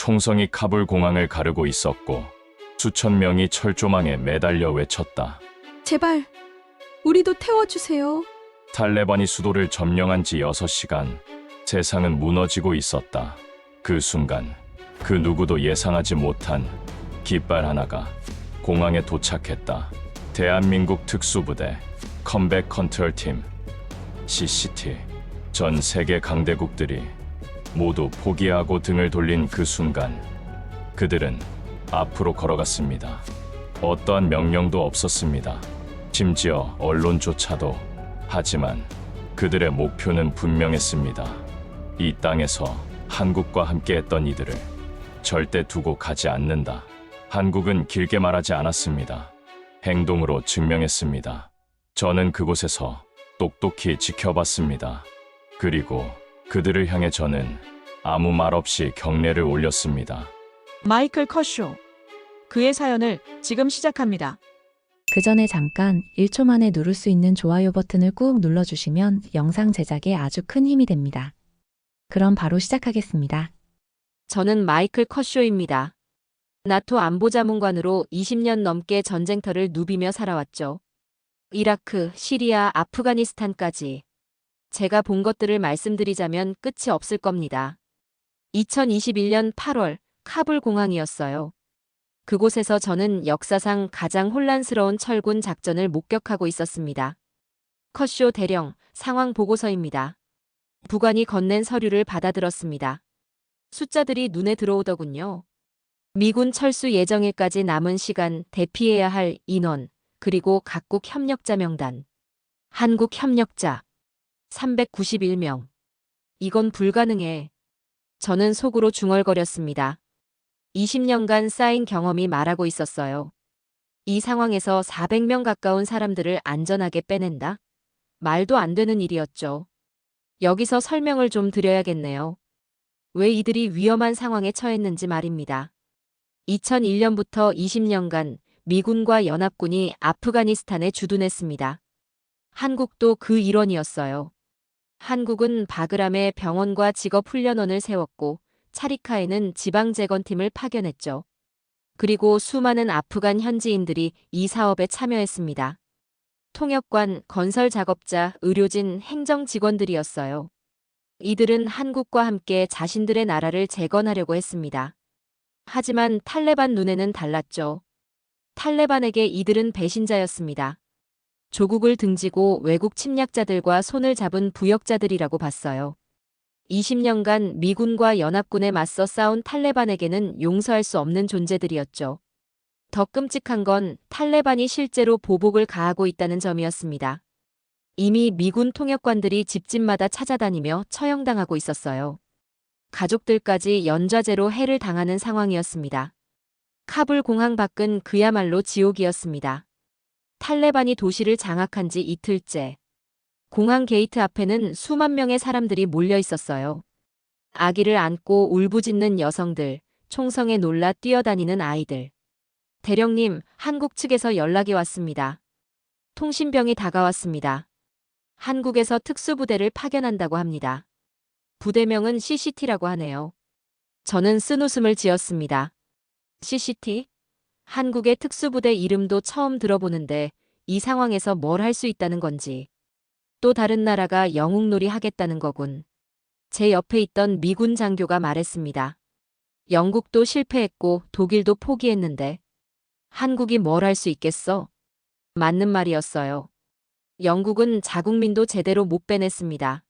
총성이 카불 공항을 가르고 있었고 수천 명이 철조망에 매달려 외쳤다. 제발, 우리도 태워주세요. 탈레반이 수도를 점령한 지 6시간, 세상은 무너지고 있었다. 그 순간, 그 누구도 예상하지 못한 깃발 하나가 공항에 도착했다. 대한민국 특수부대, 컴백 컨트롤팀, CCT, 전 세계 강대국들이 모두 포기하고 등을 돌린 그 순간, 그들은 앞으로 걸어갔습니다. 어떠한 명령도 없었습니다. 심지어 언론조차도. 하지만 그들의 목표는 분명했습니다. 이 땅에서 한국과 함께했던 이들을 절대 두고 가지 않는다. 한국은 길게 말하지 않았습니다. 행동으로 증명했습니다. 저는 그곳에서 똑똑히 지켜봤습니다. 그리고 그들을 향해 저는 아무 말 없이 경례를 올렸습니다. 마이클 컷쇼. 그의 사연을 지금 시작합니다. 그 전에 잠깐 1초 만에 누를 수 있는 좋아요 버튼을 꾹 눌러주시면 영상 제작에 아주 큰 힘이 됩니다. 그럼 바로 시작하겠습니다. 저는 마이클 컷쇼입니다. 나토 안보자문관으로 20년 넘게 전쟁터를 누비며 살아왔죠. 이라크, 시리아, 아프가니스탄까지. 제가 본 것들을 말씀드리자면 끝이 없을 겁니다. 2021년 8월 카불 공항이었어요. 그곳에서 저는 역사상 가장 혼란스러운 철군 작전을 목격하고 있었습니다. 컷쇼 대령, 상황 보고서입니다. 부관이 건넨 서류를 받아들었습니다. 숫자들이 눈에 들어오더군요. 미군 철수 예정일까지 남은 시간, 대피해야 할 인원, 그리고 각국 협력자 명단. 한국 협력자 391명. 이건 불가능해. 저는 속으로 중얼거렸습니다. 20년간 쌓인 경험이 말하고 있었어요. 이 상황에서 400명 가까운 사람들을 안전하게 빼낸다? 말도 안 되는 일이었죠. 여기서 설명을 좀 드려야겠네요. 왜 이들이 위험한 상황에 처했는지 말입니다. 2001년부터 20년간 미군과 연합군이 아프가니스탄에 주둔했습니다. 한국도 그 일원이었어요. 한국은 바그람에 병원과 직업훈련원을 세웠고 차리카에는 지방재건팀을 파견했죠. 그리고 수많은 아프간 현지인들이 이 사업에 참여했습니다. 통역관, 건설작업자, 의료진, 행정직원들이었어요. 이들은 한국과 함께 자신들의 나라를 재건하려고 했습니다. 하지만 탈레반 눈에는 달랐죠. 탈레반에게 이들은 배신자였습니다. 조국을 등지고 외국 침략자들과 손을 잡은 부역자들이라고 봤어요. 20년간 미군과 연합군에 맞서 싸운 탈레반에게는 용서할 수 없는 존재들이었죠. 더 끔찍한 건 탈레반이 실제로 보복을 가하고 있다는 점이었습니다. 이미 미군 통역관들이 집집마다 찾아다니며 처형당하고 있었어요. 가족들까지 연좌제로 해를 당하는 상황이었습니다. 카불 공항 밖은 그야말로 지옥이었습니다. 탈레반이 도시를 장악한 지 이틀째. 공항 게이트 앞에는 수만 명의 사람들이 몰려 있었어요. 아기를 안고 울부짖는 여성들, 총성에 놀라 뛰어다니는 아이들. 대령님, 한국 측에서 연락이 왔습니다. 통신병이 다가왔습니다. 한국에서 특수부대를 파견한다고 합니다. 부대명은 CCT라고 하네요. 저는 쓴웃음을 지었습니다. CCT? 한국의 특수부대 이름도 처음 들어보는데 이 상황에서 뭘 할 수 있다는 건지. 또 다른 나라가 영웅놀이 하겠다는 거군. 제 옆에 있던 미군 장교가 말했습니다. 영국도 실패했고 독일도 포기했는데 한국이 뭘 할 수 있겠어? 맞는 말이었어요. 영국은 자국민도 제대로 못 빼냈습니다.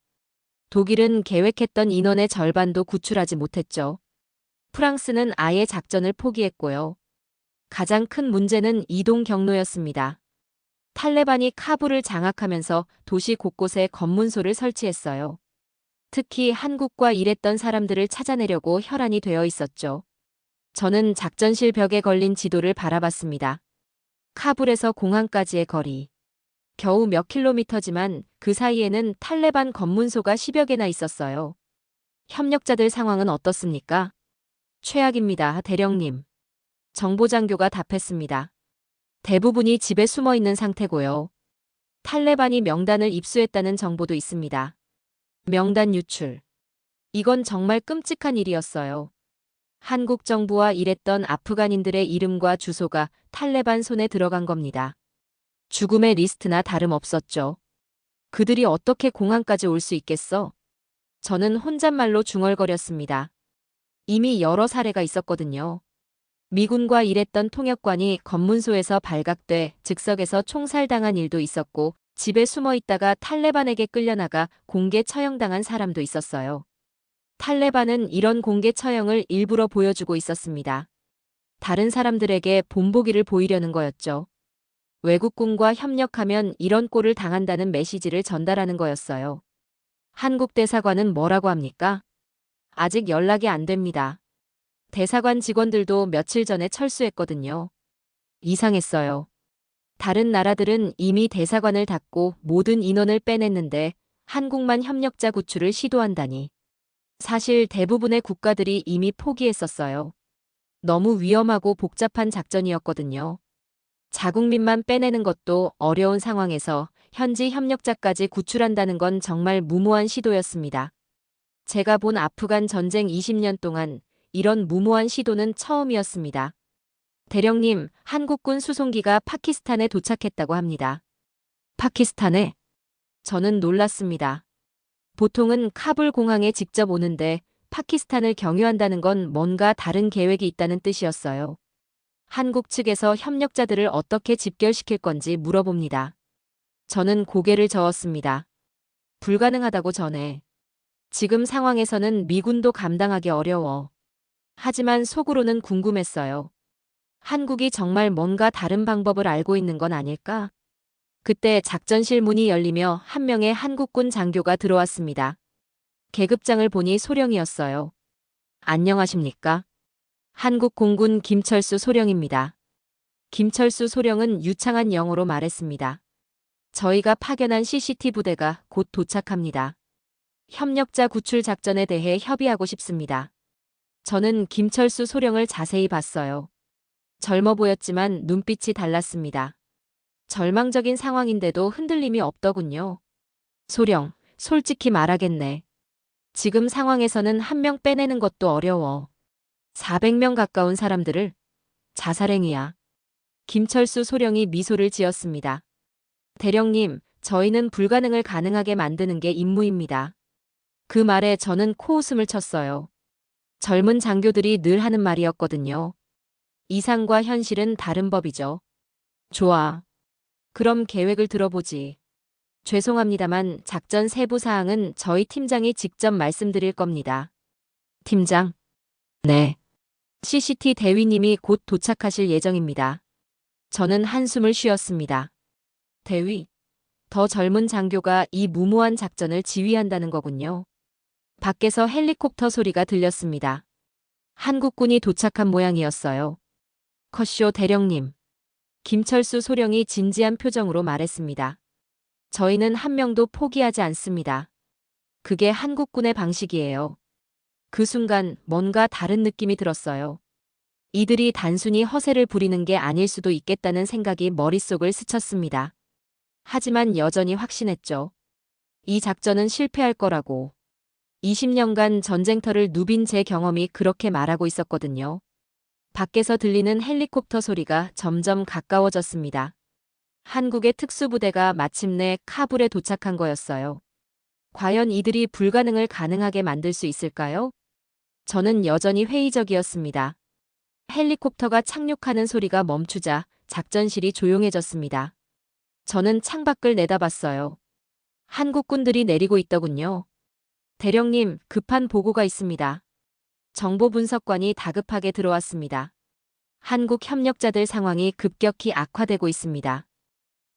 독일은 계획했던 인원의 절반도 구출하지 못했죠. 프랑스는 아예 작전을 포기했고요. 가장 큰 문제는 이동 경로였습니다. 탈레반이 카불을 장악하면서 도시 곳곳에 검문소를 설치했어요. 특히 한국과 일했던 사람들을 찾아내려고 혈안이 되어 있었죠. 저는 작전실 벽에 걸린 지도를 바라봤습니다. 카불에서 공항까지의 거리. 겨우 몇 킬로미터지만 그 사이에는 탈레반 검문소가 10여 개나 있었어요. 협력자들 상황은 어떻습니까? 최악입니다, 대령님. 정보장교가 답했습니다. 대부분이 집에 숨어 있는 상태고요. 탈레반이 명단을 입수했다는 정보도 있습니다. 명단 유출. 이건 정말 끔찍한 일이었어요. 한국 정부와 일했던 아프간인들의 이름과 주소가 탈레반 손에 들어간 겁니다. 죽음의 리스트나 다름없었죠. 그들이 어떻게 공항까지 올 수 있겠어? 저는 혼잣말로 중얼거렸습니다. 이미 여러 사례가 있었거든요. 미군과 일했던 통역관이 검문소에서 발각돼 즉석에서 총살당한 일도 있었고, 집에 숨어 있다가 탈레반에게 끌려나가 공개 처형당한 사람도 있었어요. 탈레반은 이런 공개 처형을 일부러 보여주고 있었습니다. 다른 사람들에게 본보기를 보이려는 거였죠. 외국군과 협력하면 이런 꼴을 당한다는 메시지를 전달하는 거였어요. 한국 대사관은 뭐라고 합니까? 아직 연락이 안 됩니다. 대사관 직원들도 며칠 전에 철수했거든요. 이상했어요. 다른 나라들은 이미 대사관을 닫고 모든 인원을 빼냈는데 한국만 협력자 구출을 시도한다니. 사실 대부분의 국가들이 이미 포기했었어요. 너무 위험하고 복잡한 작전이었거든요. 자국민만 빼내는 것도 어려운 상황에서 현지 협력자까지 구출한다는 건 정말 무모한 시도였습니다. 제가 본 아프간 전쟁 20년 동안 이런 무모한 시도는 처음이었습니다. 대령님, 한국군 수송기가 파키스탄에 도착했다고 합니다. 파키스탄에? 저는 놀랐습니다. 보통은 카불 공항에 직접 오는데 파키스탄을 경유한다는 건 뭔가 다른 계획이 있다는 뜻이었어요. 한국 측에서 협력자들을 어떻게 집결시킬 건지 물어봅니다. 저는 고개를 저었습니다. 불가능하다고 전해. 지금 상황에서는 미군도 감당하기 어려워. 하지만 속으로는 궁금했어요. 한국이 정말 뭔가 다른 방법을 알고 있는 건 아닐까? 그때 작전실 문이 열리며 한 명의 한국군 장교가 들어왔습니다. 계급장을 보니 소령이었어요. 안녕하십니까? 한국 공군 김철수 소령입니다. 김철수 소령은 유창한 영어로 말했습니다. 저희가 파견한 CCT 부대가 곧 도착합니다. 협력자 구출 작전에 대해 협의하고 싶습니다. 저는 김철수 소령을 자세히 봤어요. 젊어 보였지만 눈빛이 달랐습니다. 절망적인 상황인데도 흔들림이 없더군요. 소령, 솔직히 말하겠네. 지금 상황에서는 한 명 빼내는 것도 어려워. 400명 가까운 사람들을. 자살행위야. 김철수 소령이 미소를 지었습니다. 대령님, 저희는 불가능을 가능하게 만드는 게 임무입니다. 그 말에 저는 코웃음을 쳤어요. 젊은 장교들이 늘 하는 말이었거든요. 이상과 현실은 다른 법이죠. 좋아. 그럼 계획을 들어보지. 죄송합니다만 작전 세부 사항은 저희 팀장이 직접 말씀드릴 겁니다. 팀장? 네. CCT 대위님이 곧 도착하실 예정입니다. 저는 한숨을 쉬었습니다. 대위? 더 젊은 장교가 이 무모한 작전을 지휘한다는 거군요. 밖에서 헬리콥터 소리가 들렸습니다. 한국군이 도착한 모양이었어요. 컷쇼 대령님. 김철수 소령이 진지한 표정으로 말했습니다. 저희는 한 명도 포기하지 않습니다. 그게 한국군의 방식이에요. 그 순간 뭔가 다른 느낌이 들었어요. 이들이 단순히 허세를 부리는 게 아닐 수도 있겠다는 생각이 머릿속을 스쳤습니다. 하지만 여전히 확신했죠. 이 작전은 실패할 거라고. 20년간 전쟁터를 누빈 제 경험이 그렇게 말하고 있었거든요. 밖에서 들리는 헬리콥터 소리가 점점 가까워졌습니다. 한국의 특수부대가 마침내 카불에 도착한 거였어요. 과연 이들이 불가능을 가능하게 만들 수 있을까요? 저는 여전히 회의적이었습니다. 헬리콥터가 착륙하는 소리가 멈추자 작전실이 조용해졌습니다. 저는 창밖을 내다봤어요. 한국군들이 내리고 있더군요. 대령님, 급한 보고가 있습니다. 정보분석관이 다급하게 들어왔습니다. 한국 협력자들 상황이 급격히 악화되고 있습니다.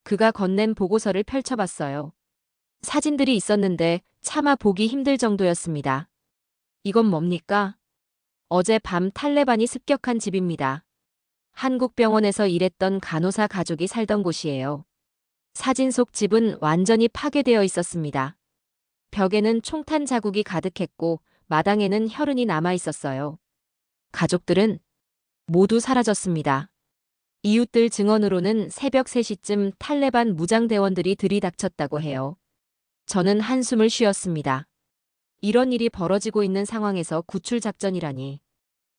그가 건넨 보고서를 펼쳐봤어요. 사진들이 있었는데 차마 보기 힘들 정도였습니다. 이건 뭡니까? 어제 밤 탈레반이 습격한 집입니다. 한국 병원에서 일했던 간호사 가족이 살던 곳이에요. 사진 속 집은 완전히 파괴되어 있었습니다. 벽에는 총탄 자국이 가득했고 마당에는 혈흔이 남아 있었어요. 가족들은 모두 사라졌습니다. 이웃들 증언으로는 새벽 3시쯤 탈레반 무장대원들이 들이닥쳤다고 해요. 저는 한숨을 쉬었습니다. 이런 일이 벌어지고 있는 상황에서 구출 작전이라니.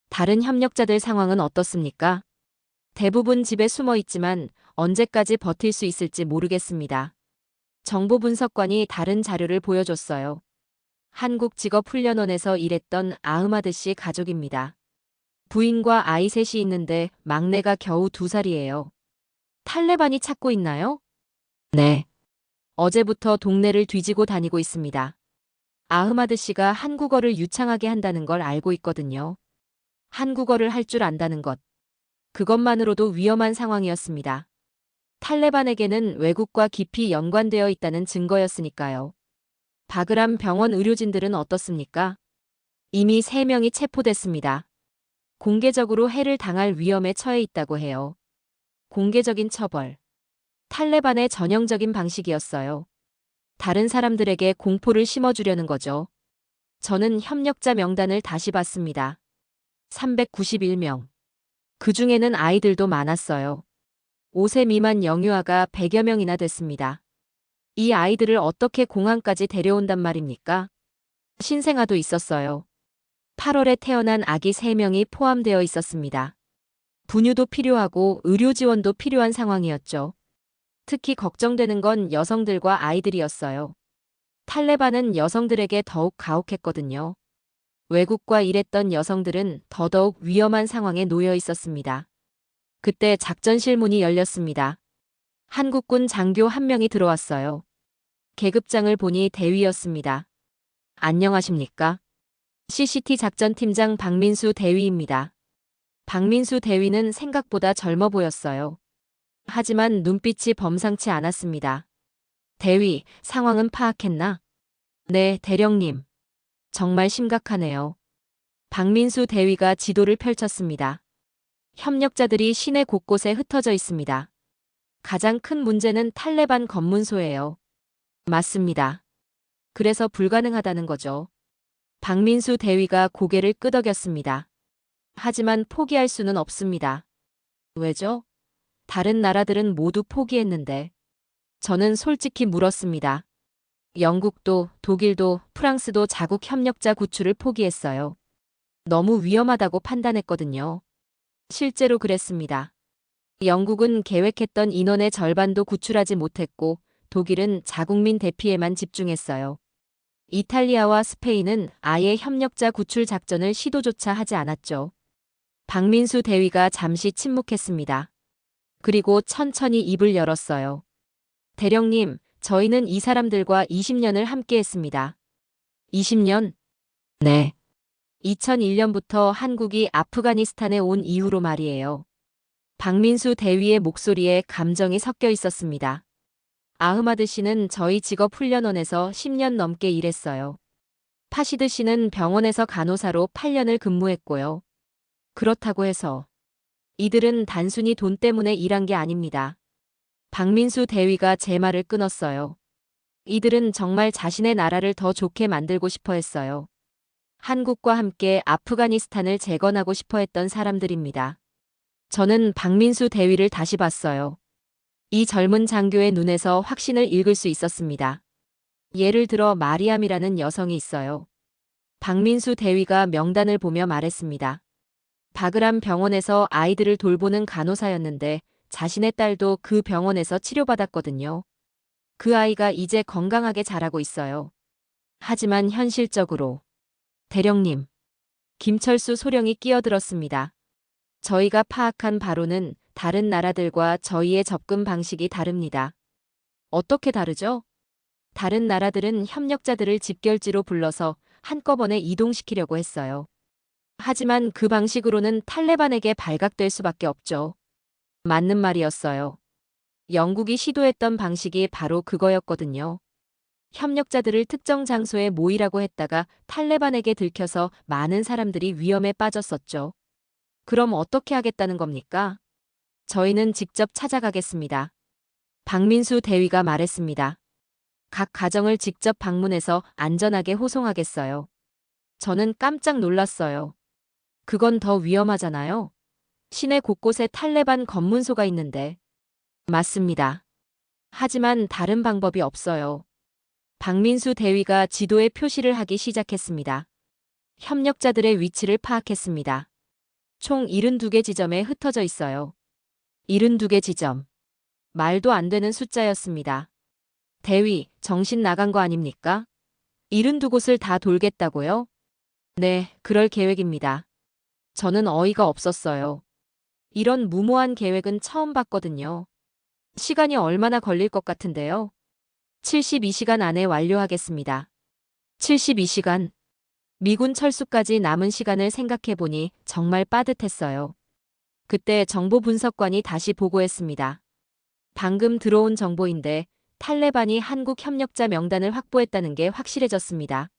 다른 협력자들 상황은 어떻습니까? 대부분 집에 숨어 있지만 언제까지 버틸 수 있을지 모르겠습니다. 정보분석관이 다른 자료를 보여줬어요. 한국직업훈련원에서 일했던 아흐마드 씨 가족입니다. 부인과 아이 셋이 있는데 막내가 겨우 2살이에요. 탈레반이 찾고 있나요? 네. 어제부터 동네를 뒤지고 다니고 있습니다. 아흐마드 씨가 한국어를 유창하게 한다는 걸 알고 있거든요. 한국어를 할 줄 안다는 것. 그것만으로도 위험한 상황이었습니다. 탈레반에게는 외국과 깊이 연관되어 있다는 증거였으니까요. 바그람 병원 의료진들은 어떻습니까? 이미 3명이 체포됐습니다. 공개적으로 해를 당할 위험에 처해 있다고 해요. 공개적인 처벌. 탈레반의 전형적인 방식이었어요. 다른 사람들에게 공포를 심어주려는 거죠. 저는 협력자 명단을 다시 봤습니다. 391명. 그 중에는 아이들도 많았어요. 5세 미만 영유아가 100여 명이나 됐습니다. 이 아이들을 어떻게 공항까지 데려온단 말입니까? 신생아도 있었어요. 8월에 태어난 아기 3명이 포함되어 있었습니다. 분유도 필요하고 의료 지원도 필요한 상황이었죠. 특히 걱정되는 건 여성들과 아이들이었어요. 탈레반은 여성들에게 더욱 가혹했거든요. 외국과 일했던 여성들은 더더욱 위험한 상황에 놓여 있었습니다. 그때 작전실 문이 열렸습니다. 한국군 장교 1명이 들어왔어요. 계급장을 보니 대위였습니다. 안녕하십니까? CCT 작전팀장 박민수 대위입니다. 박민수 대위는 생각보다 젊어 보였어요. 하지만 눈빛이 범상치 않았습니다. 대위, 상황은 파악했나? 네, 대령님. 정말 심각하네요. 박민수 대위가 지도를 펼쳤습니다. 협력자들이 시내 곳곳에 흩어져 있습니다. 가장 큰 문제는 탈레반 검문소예요. 맞습니다. 그래서 불가능하다는 거죠. 박민수 대위가 고개를 끄덕였습니다. 하지만 포기할 수는 없습니다. 왜죠? 다른 나라들은 모두 포기했는데. 저는 솔직히 물었습니다. 영국도, 독일도, 프랑스도 자국 협력자 구출을 포기했어요. 너무 위험하다고 판단했거든요. 실제로 그랬습니다. 영국은 계획했던 인원의 절반도 구출하지 못했고, 독일은 자국민 대피에만 집중했어요. 이탈리아와 스페인은 아예 협력자 구출 작전을 시도조차 하지 않았죠. 박민수 대위가 잠시 침묵했습니다. 그리고 천천히 입을 열었어요. 대령님, 저희는 이 사람들과 20년을 함께했습니다. 20년? 네. 2001년부터 한국이 아프가니스탄에 온 이후로 말이에요. 박민수 대위의 목소리에 감정이 섞여 있었습니다. 아흐마드 씨는 저희 직업훈련원에서 10년 넘게 일했어요. 파시드 씨는 병원에서 간호사로 8년을 근무했고요. 그렇다고 해서 이들은 단순히 돈 때문에 일한 게 아닙니다. 박민수 대위가 제 말을 끊었어요. 이들은 정말 자신의 나라를 더 좋게 만들고 싶어 했어요. 한국과 함께 아프가니스탄을 재건하고 싶어 했던 사람들입니다. 저는 박민수 대위를 다시 봤어요. 이 젊은 장교의 눈에서 확신을 읽을 수 있었습니다. 예를 들어 마리암이라는 여성이 있어요. 박민수 대위가 명단을 보며 말했습니다. 바그람 병원에서 아이들을 돌보는 간호사였는데 자신의 딸도 그 병원에서 치료받았거든요. 그 아이가 이제 건강하게 자라고 있어요. 하지만 현실적으로 대령님, 김철수 소령이 끼어들었습니다. 저희가 파악한 바로는 다른 나라들과 저희의 접근 방식이 다릅니다. 어떻게 다르죠? 다른 나라들은 협력자들을 집결지로 불러서 한꺼번에 이동시키려고 했어요. 하지만 그 방식으로는 탈레반에게 발각될 수밖에 없죠. 맞는 말이었어요. 영국이 시도했던 방식이 바로 그거였거든요. 협력자들을 특정 장소에 모이라고 했다가 탈레반에게 들켜서 많은 사람들이 위험에 빠졌었죠. 그럼 어떻게 하겠다는 겁니까? 저희는 직접 찾아가겠습니다. 박민수 대위가 말했습니다. 각 가정을 직접 방문해서 안전하게 호송하겠어요. 저는 깜짝 놀랐어요. 그건 더 위험하잖아요. 시내 곳곳에 탈레반 검문소가 있는데. 맞습니다. 하지만 다른 방법이 없어요. 박민수 대위가 지도에 표시를 하기 시작했습니다. 협력자들의 위치를 파악했습니다. 총 72개 지점에 흩어져 있어요. 72개 지점. 말도 안 되는 숫자였습니다. 대위, 정신 나간 거 아닙니까? 72곳을 다 돌겠다고요? 네, 그럴 계획입니다. 저는 어이가 없었어요. 이런 무모한 계획은 처음 봤거든요. 시간이 얼마나 걸릴 것 같은데요? 72시간 안에 완료하겠습니다. 72시간. 미군 철수까지 남은 시간을 생각해보니 정말 빠듯했어요. 그때 정보분석관이 다시 보고했습니다. 방금 들어온 정보인데 탈레반이 한국 협력자 명단을 확보했다는 게 확실해졌습니다.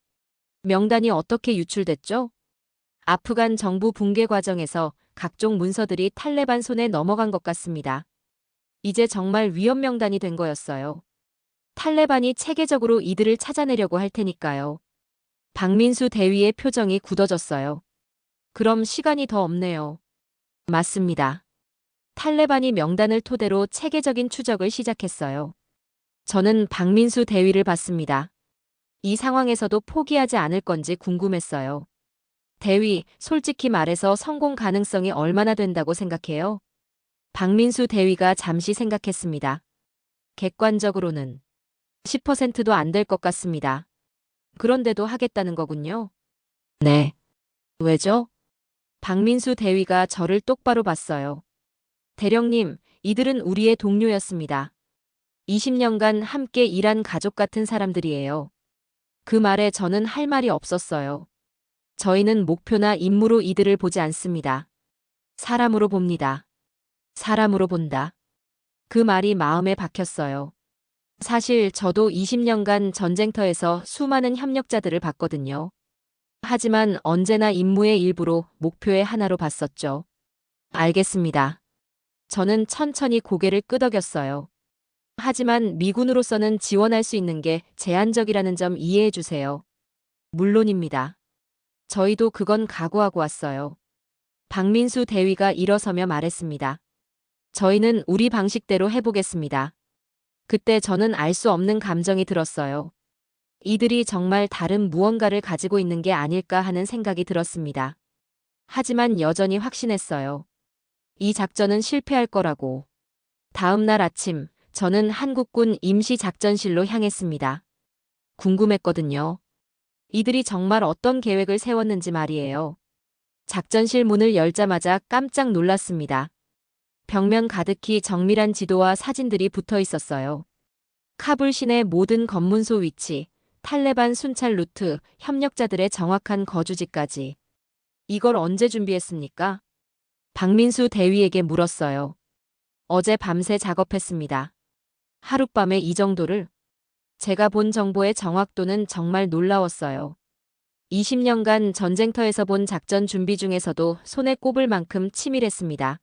명단이 어떻게 유출됐죠? 아프간 정부 붕괴 과정에서 각종 문서들이 탈레반 손에 넘어간 것 같습니다. 이제 정말 위험 명단이 된 거였어요. 탈레반이 체계적으로 이들을 찾아내려고 할 테니까요. 박민수 대위의 표정이 굳어졌어요. 그럼 시간이 더 없네요. 맞습니다. 탈레반이 명단을 토대로 체계적인 추적을 시작했어요. 저는 박민수 대위를 봤습니다. 이 상황에서도 포기하지 않을 건지 궁금했어요. 대위, 솔직히 말해서 성공 가능성이 얼마나 된다고 생각해요? 박민수 대위가 잠시 생각했습니다. 객관적으로는 10%도 안 될 것 같습니다. 그런데도 하겠다는 거군요. 네. 왜죠? 박민수 대위가 저를 똑바로 봤어요. 대령님, 이들은 우리의 동료였습니다. 20년간 함께 일한 가족 같은 사람들이에요. 그 말에 저는 할 말이 없었어요. 저희는 목표나 임무로 이들을 보지 않습니다. 사람으로 봅니다. 사람으로 본다. 그 말이 마음에 박혔어요. 사실 저도 20년간 전쟁터에서 수많은 협력자들을 봤거든요. 하지만 언제나 임무의 일부로 목표의 하나로 봤었죠. 알겠습니다. 저는 천천히 고개를 끄덕였어요. 하지만 미군으로서는 지원할 수 있는 게 제한적이라는 점 이해해 주세요. 물론입니다. 저희도 그건 각오하고 왔어요. 박민수 대위가 일어서며 말했습니다. 저희는 우리 방식대로 해보겠습니다. 그때 저는 알 수 없는 감정이 들었어요. 이들이 정말 다른 무언가를 가지고 있는 게 아닐까 하는 생각이 들었습니다. 하지만 여전히 확신했어요. 이 작전은 실패할 거라고. 다음 날 아침, 저는 한국군 임시작전실로 향했습니다. 궁금했거든요. 이들이 정말 어떤 계획을 세웠는지 말이에요. 작전실 문을 열자마자 깜짝 놀랐습니다. 벽면 가득히 정밀한 지도와 사진들이 붙어 있었어요. 카불 시내 모든 검문소 위치, 탈레반 순찰 루트, 협력자들의 정확한 거주지까지. 이걸 언제 준비했습니까? 박민수 대위에게 물었어요. 어제 밤새 작업했습니다. 하룻밤에 이 정도를? 제가 본 정보의 정확도는 정말 놀라웠어요. 20년간 전쟁터에서 본 작전 준비 중에서도 손에 꼽을 만큼 치밀했습니다.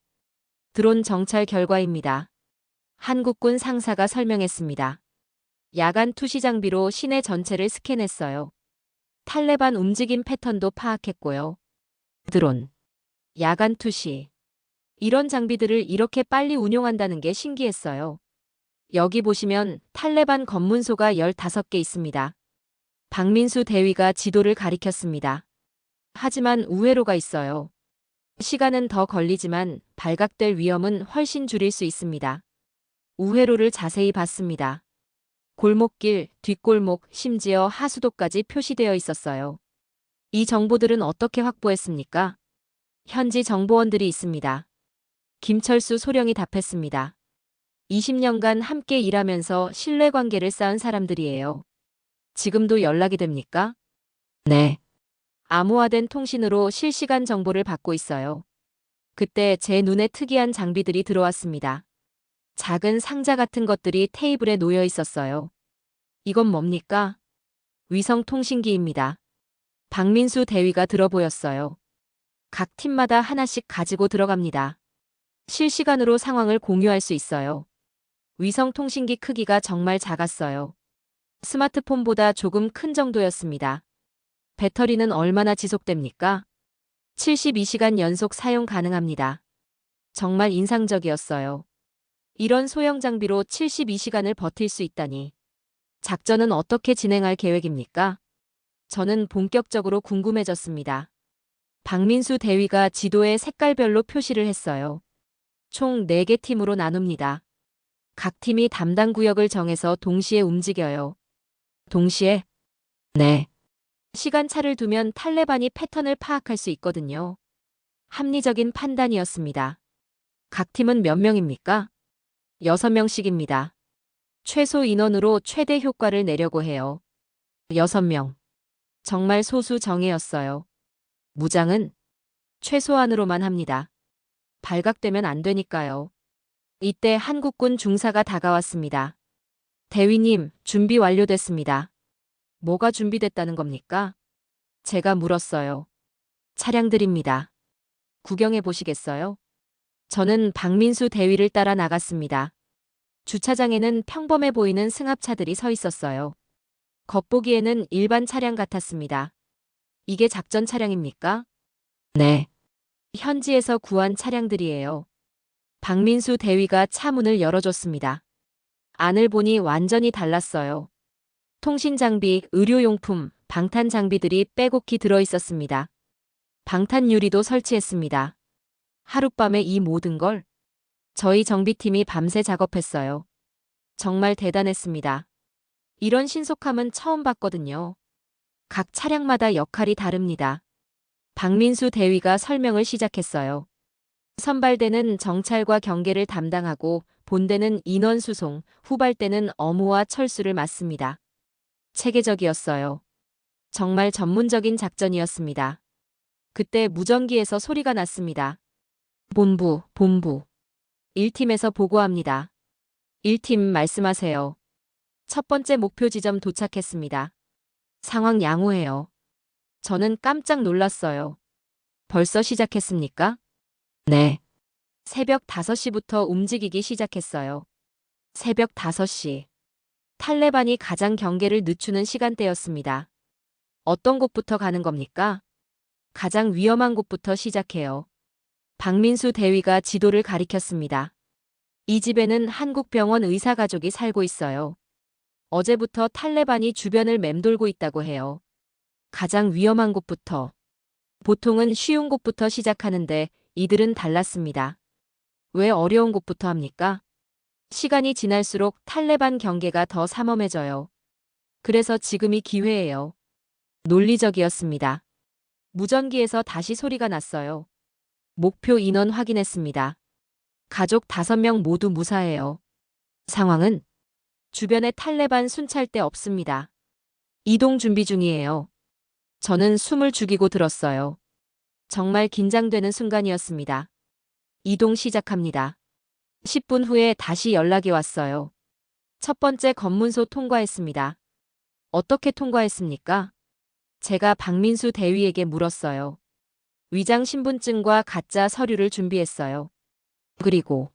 드론 정찰 결과입니다. 한국군 상사가 설명했습니다. 야간 투시 장비로 시내 전체를 스캔했어요. 탈레반 움직임 패턴도 파악했고요. 드론, 야간 투시. 이런 장비들을 이렇게 빨리 운용한다는 게 신기했어요. 여기 보시면 탈레반 검문소가 15개 있습니다. 박민수 대위가 지도를 가리켰습니다. 하지만 우회로가 있어요. 시간은 더 걸리지만 발각될 위험은 훨씬 줄일 수 있습니다. 우회로를 자세히 봤습니다. 골목길, 뒷골목, 심지어 하수도까지 표시되어 있었어요. 이 정보들은 어떻게 확보했습니까? 현지 정보원들이 있습니다. 김철수 소령이 답했습니다. 20년간 함께 일하면서 신뢰관계를 쌓은 사람들이에요. 지금도 연락이 됩니까? 네. 암호화된 통신으로 실시간 정보를 받고 있어요. 그때 제 눈에 특이한 장비들이 들어왔습니다. 작은 상자 같은 것들이 테이블에 놓여 있었어요. 이건 뭡니까? 위성 통신기입니다. 박민수 대위가 들어 보였어요. 각 팀마다 하나씩 가지고 들어갑니다. 실시간으로 상황을 공유할 수 있어요. 위성 통신기 크기가 정말 작았어요. 스마트폰보다 조금 큰 정도였습니다. 배터리는 얼마나 지속됩니까? 72시간 연속 사용 가능합니다. 정말 인상적이었어요. 이런 소형 장비로 72시간을 버틸 수 있다니. 작전은 어떻게 진행할 계획입니까? 저는 본격적으로 궁금해졌습니다. 박민수 대위가 지도에 색깔별로 표시를 했어요. 총 4개 팀으로 나눕니다. 각 팀이 담당 구역을 정해서 동시에 움직여요. 동시에? 네. 시간차를 두면 탈레반이 패턴을 파악할 수 있거든요. 합리적인 판단이었습니다. 각 팀은 몇 명입니까? 6명씩입니다. 최소 인원으로 최대 효과를 내려고 해요. 6명. 정말 소수 정예였어요. 무장은 최소한으로만 합니다. 발각되면 안 되니까요. 이때 한국군 중사가 다가왔습니다. 대위님, 준비 완료됐습니다. 뭐가 준비됐다는 겁니까? 제가 물었어요. 차량들입니다. 구경해 보시겠어요? 저는 박민수 대위를 따라 나갔습니다. 주차장에는 평범해 보이는 승합차들이 서 있었어요. 겉보기에는 일반 차량 같았습니다. 이게 작전 차량입니까? 네. 현지에서 구한 차량들이에요. 박민수 대위가 차 문을 열어줬습니다. 안을 보니 완전히 달랐어요. 통신 장비, 의료용품, 방탄 장비들이 빼곡히 들어 있었습니다. 방탄 유리도 설치했습니다. 하룻밤에 이 모든 걸 저희 정비팀이 밤새 작업했어요. 정말 대단했습니다. 이런 신속함은 처음 봤거든요. 각 차량마다 역할이 다릅니다. 박민수 대위가 설명을 시작했어요. 선발대는 정찰과 경계를 담당하고 본대는 인원 수송, 후발대는 어무와 철수를 맡습니다. 체계적이었어요. 정말 전문적인 작전이었습니다. 그때 무전기에서 소리가 났습니다. 본부. 1팀에서 보고합니다. 1팀 말씀하세요. 첫 번째 목표 지점 도착했습니다. 상황 양호해요. 저는 깜짝 놀랐어요. 벌써 시작했습니까? 네. 새벽 5시부터 움직이기 시작했어요. 새벽 5시. 탈레반이 가장 경계를 늦추는 시간대였습니다. 어떤 곳부터 가는 겁니까? 가장 위험한 곳부터 시작해요. 박민수 대위가 지도를 가리켰습니다. 이 집에는 한국병원 의사 가족이 살고 있어요. 어제부터 탈레반이 주변을 맴돌고 있다고 해요. 가장 위험한 곳부터. 보통은 쉬운 곳부터 시작하는데 이들은 달랐습니다. 왜 어려운 곳부터 합니까? 시간이 지날수록 탈레반 경계가 더 삼엄해져요. 그래서 지금이 기회예요. 논리적이었습니다. 무전기에서 다시 소리가 났어요. 목표 인원 확인했습니다. 가족 5명 모두 무사해요. 상황은? 주변에 탈레반 순찰대 없습니다. 이동 준비 중이에요. 저는 숨을 죽이고 들었어요. 정말 긴장되는 순간이었습니다. 이동 시작합니다. 10분 후에 다시 연락이 왔어요. 첫 번째 검문소 통과했습니다. 어떻게 통과했습니까? 제가 박민수 대위에게 물었어요. 위장 신분증과 가짜 서류를 준비했어요. 그리고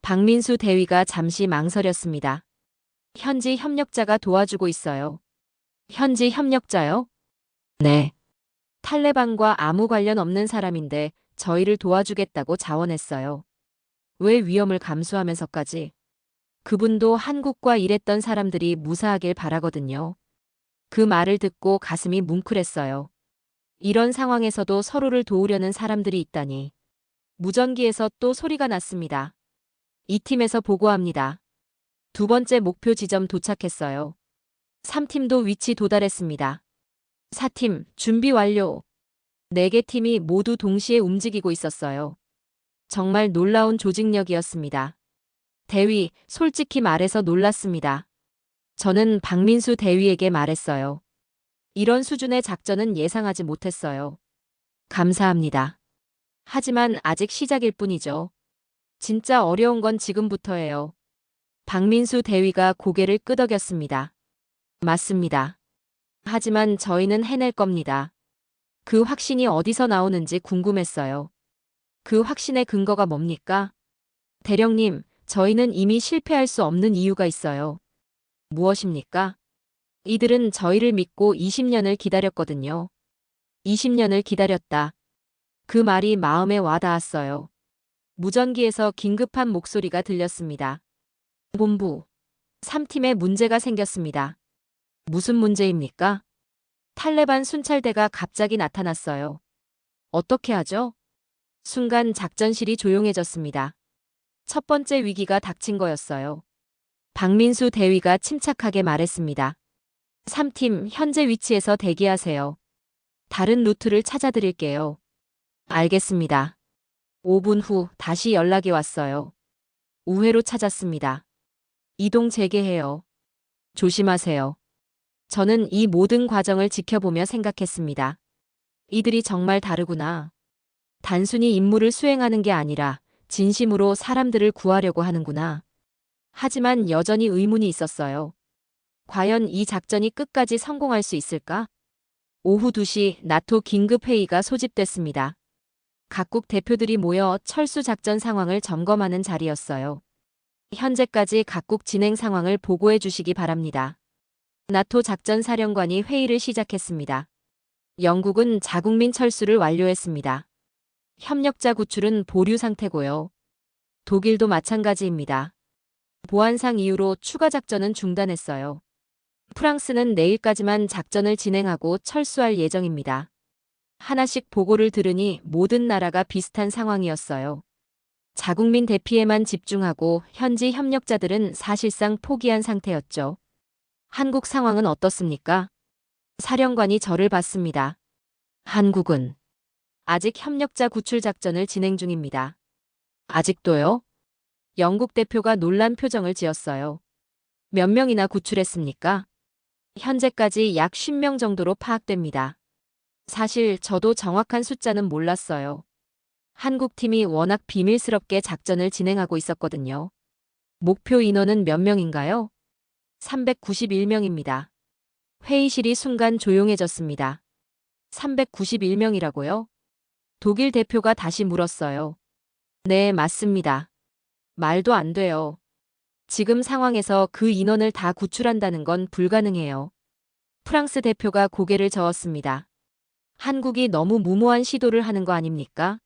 박민수 대위가 잠시 망설였습니다. 현지 협력자가 도와주고 있어요. 현지 협력자요? 네. 탈레반과 아무 관련 없는 사람인데 저희를 도와주겠다고 자원했어요. 왜 위험을 감수하면서까지? 그분도 한국과 일했던 사람들이 무사하길 바라거든요. 그 말을 듣고 가슴이 뭉클했어요. 이런 상황에서도 서로를 도우려는 사람들이 있다니. 무전기에서 또 소리가 났습니다. 이 팀에서 보고합니다. 두 번째 목표 지점 도착했어요. 3팀도 위치 도달했습니다. 4팀 준비 완료. 4개 팀이 모두 동시에 움직이고 있었어요. 정말 놀라운 조직력이었습니다. 대위, 솔직히 말해서 놀랐습니다. 저는 박민수 대위에게 말했어요. 이런 수준의 작전은 예상하지 못했어요. 감사합니다. 하지만 아직 시작일 뿐이죠. 진짜 어려운 건 지금부터예요. 박민수 대위가 고개를 끄덕였습니다. 맞습니다. 하지만 저희는 해낼 겁니다. 그 확신이 어디서 나오는지 궁금했어요. 그 확신의 근거가 뭡니까? 대령님, 저희는 이미 실패할 수 없는 이유가 있어요. 무엇입니까? 이들은 저희를 믿고 20년을 기다렸거든요. 20년을 기다렸다. 그 말이 마음에 와닿았어요. 무전기에서 긴급한 목소리가 들렸습니다. 본부. 3팀에 문제가 생겼습니다. 무슨 문제입니까? 탈레반 순찰대가 갑자기 나타났어요. 어떻게 하죠? 순간 작전실이 조용해졌습니다. 첫 번째 위기가 닥친 거였어요. 박민수 대위가 침착하게 말했습니다. 3팀 현재 위치에서 대기하세요. 다른 루트를 찾아드릴게요. 알겠습니다. 5분 후 다시 연락이 왔어요. 우회로 찾았습니다. 이동 재개해요. 조심하세요. 저는 이 모든 과정을 지켜보며 생각했습니다. 이들이 정말 다르구나. 단순히 임무를 수행하는 게 아니라 진심으로 사람들을 구하려고 하는구나. 하지만 여전히 의문이 있었어요. 과연 이 작전이 끝까지 성공할 수 있을까? 오후 2시 나토 긴급회의가 소집됐습니다. 각국 대표들이 모여 철수 작전 상황을 점검하는 자리였어요. 현재까지 각국 진행 상황을 보고해 주시기 바랍니다. 나토 작전사령관이 회의를 시작했습니다. 영국은 자국민 철수를 완료했습니다. 협력자 구출은 보류 상태고요. 독일도 마찬가지입니다. 보안상 이유로 추가 작전은 중단했어요. 프랑스는 내일까지만 작전을 진행하고 철수할 예정입니다. 하나씩 보고를 들으니 모든 나라가 비슷한 상황이었어요. 자국민 대피에만 집중하고 현지 협력자들은 사실상 포기한 상태였죠. 한국 상황은 어떻습니까? 사령관이 저를 봤습니다. 한국은 아직 협력자 구출 작전을 진행 중입니다. 아직도요? 영국 대표가 놀란 표정을 지었어요. 몇 명이나 구출했습니까? 현재까지 약 50명 정도로 파악됩니다. 사실 저도 정확한 숫자는 몰랐어요. 한국 팀이 워낙 비밀스럽게 작전을 진행하고 있었거든요. 목표 인원은 몇 명인가요? 391명입니다. 회의실이 순간 조용해졌습니다. 391명이라고요? 독일 대표가 다시 물었어요. 네, 맞습니다. 말도 안 돼요. 지금 상황에서 그 인원을 다 구출한다는 건 불가능해요. 프랑스 대표가 고개를 저었습니다. 한국이 너무 무모한 시도를 하는 거 아닙니까?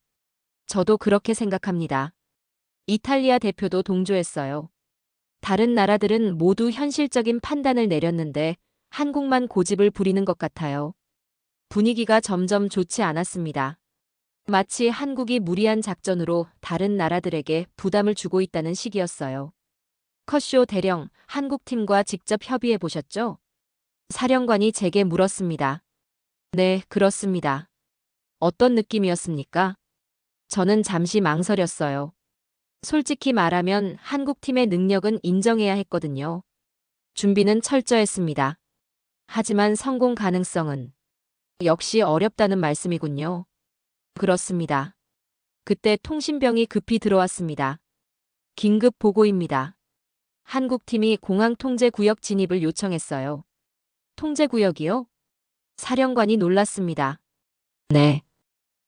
저도 그렇게 생각합니다. 이탈리아 대표도 동조했어요. 다른 나라들은 모두 현실적인 판단을 내렸는데 한국만 고집을 부리는 것 같아요. 분위기가 점점 좋지 않았습니다. 마치 한국이 무리한 작전으로 다른 나라들에게 부담을 주고 있다는 식이었어요. 커쇼 대령, 한국팀과 직접 협의해 보셨죠? 사령관이 제게 물었습니다. 네, 그렇습니다. 어떤 느낌이었습니까? 저는 잠시 망설였어요. 솔직히 말하면 한국팀의 능력은 인정해야 했거든요. 준비는 철저했습니다. 하지만 성공 가능성은 역시 어렵다는 말씀이군요. 그렇습니다. 그때 통신병이 급히 들어왔습니다. 긴급 보고입니다. 한국팀이 공항 통제구역 진입을 요청했어요. 통제구역이요? 사령관이 놀랐습니다. 네.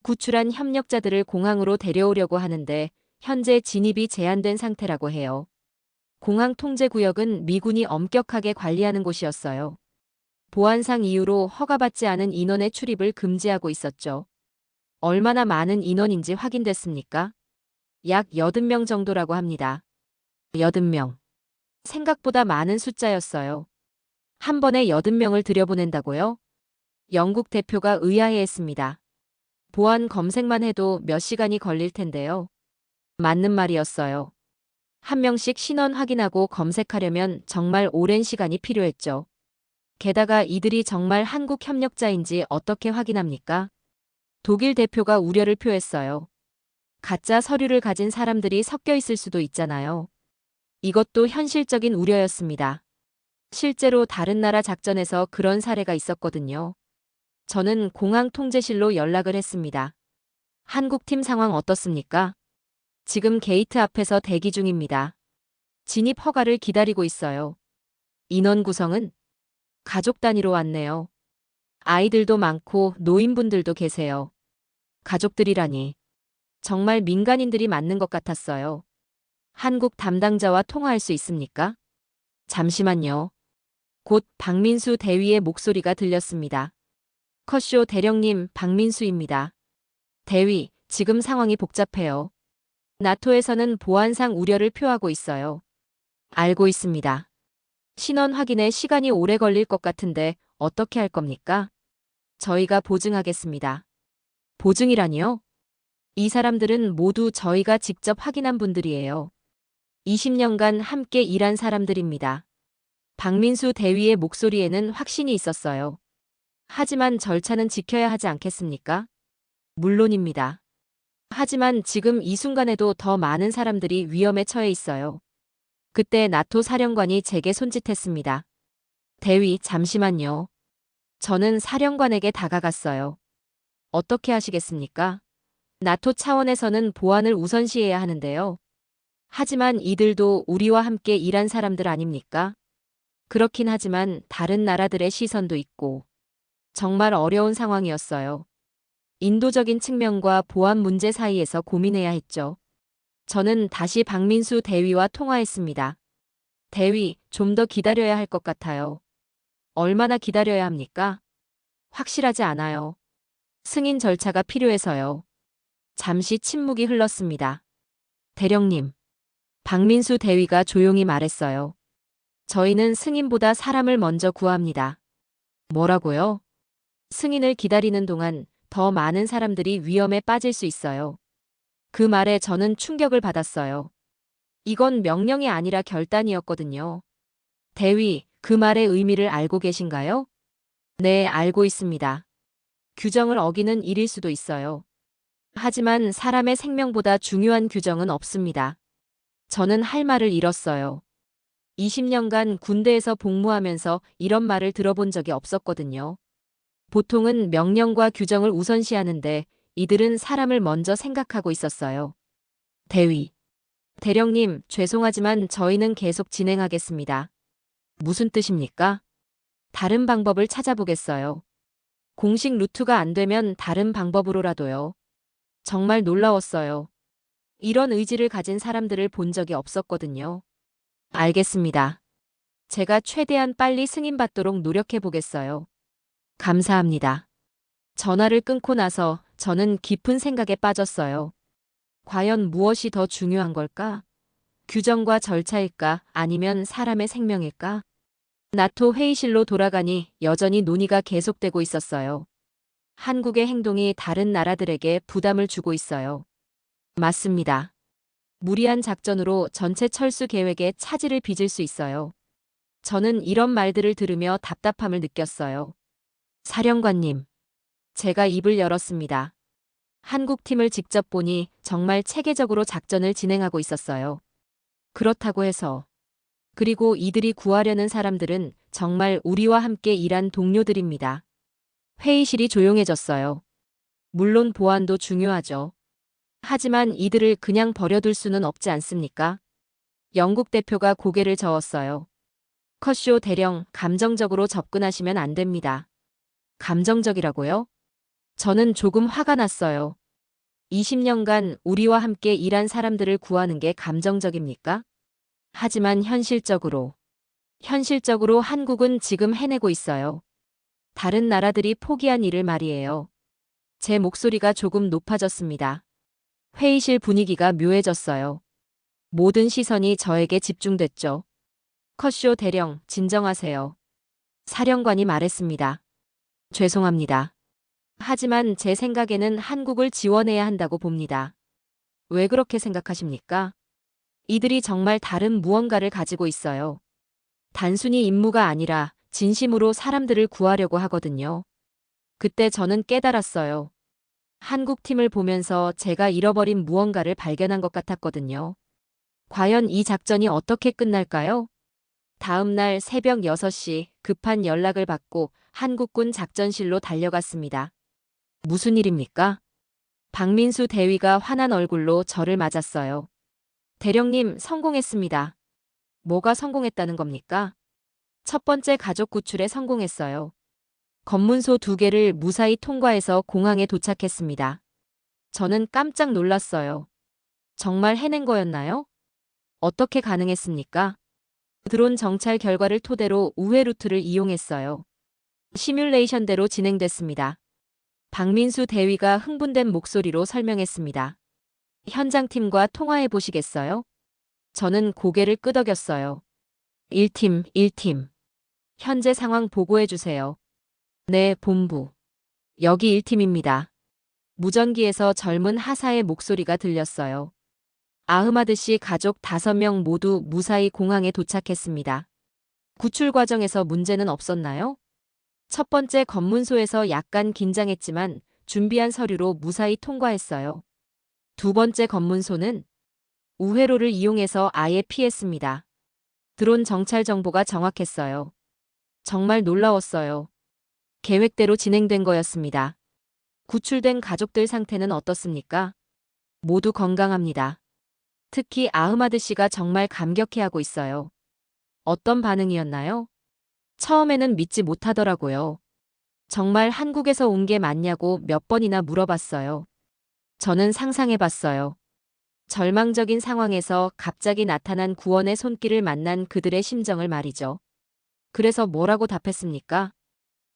구출한 협력자들을 공항으로 데려오려고 하는데 현재 진입이 제한된 상태라고 해요. 공항 통제구역은 미군이 엄격하게 관리하는 곳이었어요. 보안상 이유로 허가받지 않은 인원의 출입을 금지하고 있었죠. 얼마나 많은 인원인지 확인됐습니까? 약 80명 정도라고 합니다. 80명. 생각보다 많은 숫자였어요. 한 번에 80명을 들여보낸다고요? 영국 대표가 의아해했습니다. 보안 검색만 해도 몇 시간이 걸릴 텐데요. 맞는 말이었어요. 한 명씩 신원 확인하고 검색하려면 정말 오랜 시간이 필요했죠. 게다가 이들이 정말 한국 협력자인지 어떻게 확인합니까? 독일 대표가 우려를 표했어요. 가짜 서류를 가진 사람들이 섞여 있을 수도 있잖아요. 이것도 현실적인 우려였습니다. 실제로 다른 나라 작전에서 그런 사례가 있었거든요. 저는 공항 통제실로 연락을 했습니다. 한국팀 상황 어떻습니까? 지금 게이트 앞에서 대기 중입니다. 진입 허가를 기다리고 있어요. 인원 구성은? 가족 단위로 왔네요. 아이들도 많고 노인분들도 계세요. 가족들이라니. 정말 민간인들이 맞는 것 같았어요. 한국 담당자와 통화할 수 있습니까? 잠시만요. 곧 박민수 대위의 목소리가 들렸습니다. 커쇼 대령님, 박민수입니다. 대위, 지금 상황이 복잡해요. 나토에서는 보안상 우려를 표하고 있어요. 알고 있습니다. 신원 확인에 시간이 오래 걸릴 것 같은데 어떻게 할 겁니까? 저희가 보증하겠습니다. 보증이라니요? 이 사람들은 모두 저희가 직접 확인한 분들이에요. 20년간 함께 일한 사람들입니다. 박민수 대위의 목소리에는 확신이 있었어요. 하지만 절차는 지켜야 하지 않겠습니까? 물론입니다. 하지만 지금 이 순간에도 더 많은 사람들이 위험에 처해 있어요. 그때 나토 사령관이 제게 손짓했습니다. 대위, 잠시만요. 저는 사령관에게 다가갔어요. 어떻게 하시겠습니까? 나토 차원에서는 보안을 우선시해야 하는데요. 하지만 이들도 우리와 함께 일한 사람들 아닙니까? 그렇긴 하지만 다른 나라들의 시선도 있고 정말 어려운 상황이었어요. 인도적인 측면과 보안 문제 사이에서 고민해야 했죠. 저는 다시 박민수 대위와 통화했습니다. 대위, 좀 더 기다려야 할 것 같아요. 얼마나 기다려야 합니까? 확실하지 않아요. 승인 절차가 필요해서요. 잠시 침묵이 흘렀습니다. 대령님. 박민수 대위가 조용히 말했어요. 저희는 승인보다 사람을 먼저 구합니다. 뭐라고요? 승인을 기다리는 동안 더 많은 사람들이 위험에 빠질 수 있어요. 그 말에 저는 충격을 받았어요. 이건 명령이 아니라 결단이었거든요. 대위, 그 말의 의미를 알고 계신가요? 네, 알고 있습니다. 규정을 어기는 일일 수도 있어요. 하지만 사람의 생명보다 중요한 규정은 없습니다. 저는 할 말을 잃었어요. 20년간 군대에서 복무하면서 이런 말을 들어본 적이 없었거든요. 보통은 명령과 규정을 우선시하는데 이들은 사람을 먼저 생각하고 있었어요. 대위. 대령님, 죄송하지만 저희는 계속 진행하겠습니다. 무슨 뜻입니까? 다른 방법을 찾아보겠어요. 공식 루트가 안 되면 다른 방법으로라도요. 정말 놀라웠어요. 이런 의지를 가진 사람들을 본 적이 없었거든요. 알겠습니다. 제가 최대한 빨리 승인받도록 노력해 보겠어요. 감사합니다. 전화를 끊고 나서 저는 깊은 생각에 빠졌어요. 과연 무엇이 더 중요한 걸까? 규정과 절차일까? 아니면 사람의 생명일까? 나토 회의실로 돌아가니 여전히 논의가 계속되고 있었어요. 한국의 행동이 다른 나라들에게 부담을 주고 있어요. 맞습니다. 무리한 작전으로 전체 철수 계획에 차질을 빚을 수 있어요. 저는 이런 말들을 들으며 답답함을 느꼈어요. 사령관님, 제가 입을 열었습니다. 한국 팀을 직접 보니 정말 체계적으로 작전을 진행하고 있었어요. 그렇다고 해서 그리고 이들이 구하려는 사람들은 정말 우리와 함께 일한 동료들입니다. 회의실이 조용해졌어요. 물론 보안도 중요하죠. 하지만 이들을 그냥 버려둘 수는 없지 않습니까? 영국 대표가 고개를 저었어요. 컷쇼 대령, 감정적으로 접근하시면 안 됩니다. 감정적이라고요? 저는 조금 화가 났어요. 20년간 우리와 함께 일한 사람들을 구하는 게 감정적입니까? 하지만 현실적으로 한국은 지금 해내고 있어요. 다른 나라들이 포기한 일을 말이에요. 제 목소리가 조금 높아졌습니다. 회의실 분위기가 묘해졌어요. 모든 시선이 저에게 집중됐죠. 컷쇼 대령, 진정하세요. 사령관이 말했습니다. 죄송합니다. 하지만 제 생각에는 한국을 지원해야 한다고 봅니다. 왜 그렇게 생각하십니까? 이들이 정말 다른 무언가를 가지고 있어요. 단순히 임무가 아니라 진심으로 사람들을 구하려고 하거든요. 그때 저는 깨달았어요. 한국 팀을 보면서 제가 잃어버린 무언가를 발견한 것 같았거든요. 과연 이 작전이 어떻게 끝날까요? 다음 날 새벽 6시 급한 연락을 받고 한국군 작전실로 달려갔습니다. 무슨 일입니까? 박민수 대위가 화난 얼굴로 저를 맞았어요. 대령님, 성공했습니다. 뭐가 성공했다는 겁니까? 첫 번째 가족 구출에 성공했어요. 검문소 2개를 무사히 통과해서 공항에 도착했습니다. 저는 깜짝 놀랐어요. 정말 해낸 거였나요? 어떻게 가능했습니까? 드론 정찰 결과를 토대로 우회 루트를 이용했어요. 시뮬레이션대로 진행됐습니다. 박민수 대위가 흥분된 목소리로 설명했습니다. 현장팀과 통화해 보시겠어요? 저는 고개를 끄덕였어요. 1팀. 현재 상황 보고해 주세요. 네, 본부. 여기 1팀입니다. 무전기에서 젊은 하사의 목소리가 들렸어요. 아흐마드 씨 가족 5명 모두 무사히 공항에 도착했습니다. 구출 과정에서 문제는 없었나요? 첫 번째 검문소에서 약간 긴장했지만 준비한 서류로 무사히 통과했어요. 두 번째 검문소는 우회로를 이용해서 아예 피했습니다. 드론 정찰 정보가 정확했어요. 정말 놀라웠어요. 계획대로 진행된 거였습니다. 구출된 가족들 상태는 어떻습니까? 모두 건강합니다. 특히 아흐마드 씨가 정말 감격해하고 있어요. 어떤 반응이었나요? 처음에는 믿지 못하더라고요. 정말 한국에서 온 게 맞냐고 몇 번이나 물어봤어요. 저는 상상해봤어요. 절망적인 상황에서 갑자기 나타난 구원의 손길을 만난 그들의 심정을 말이죠. 그래서 뭐라고 답했습니까?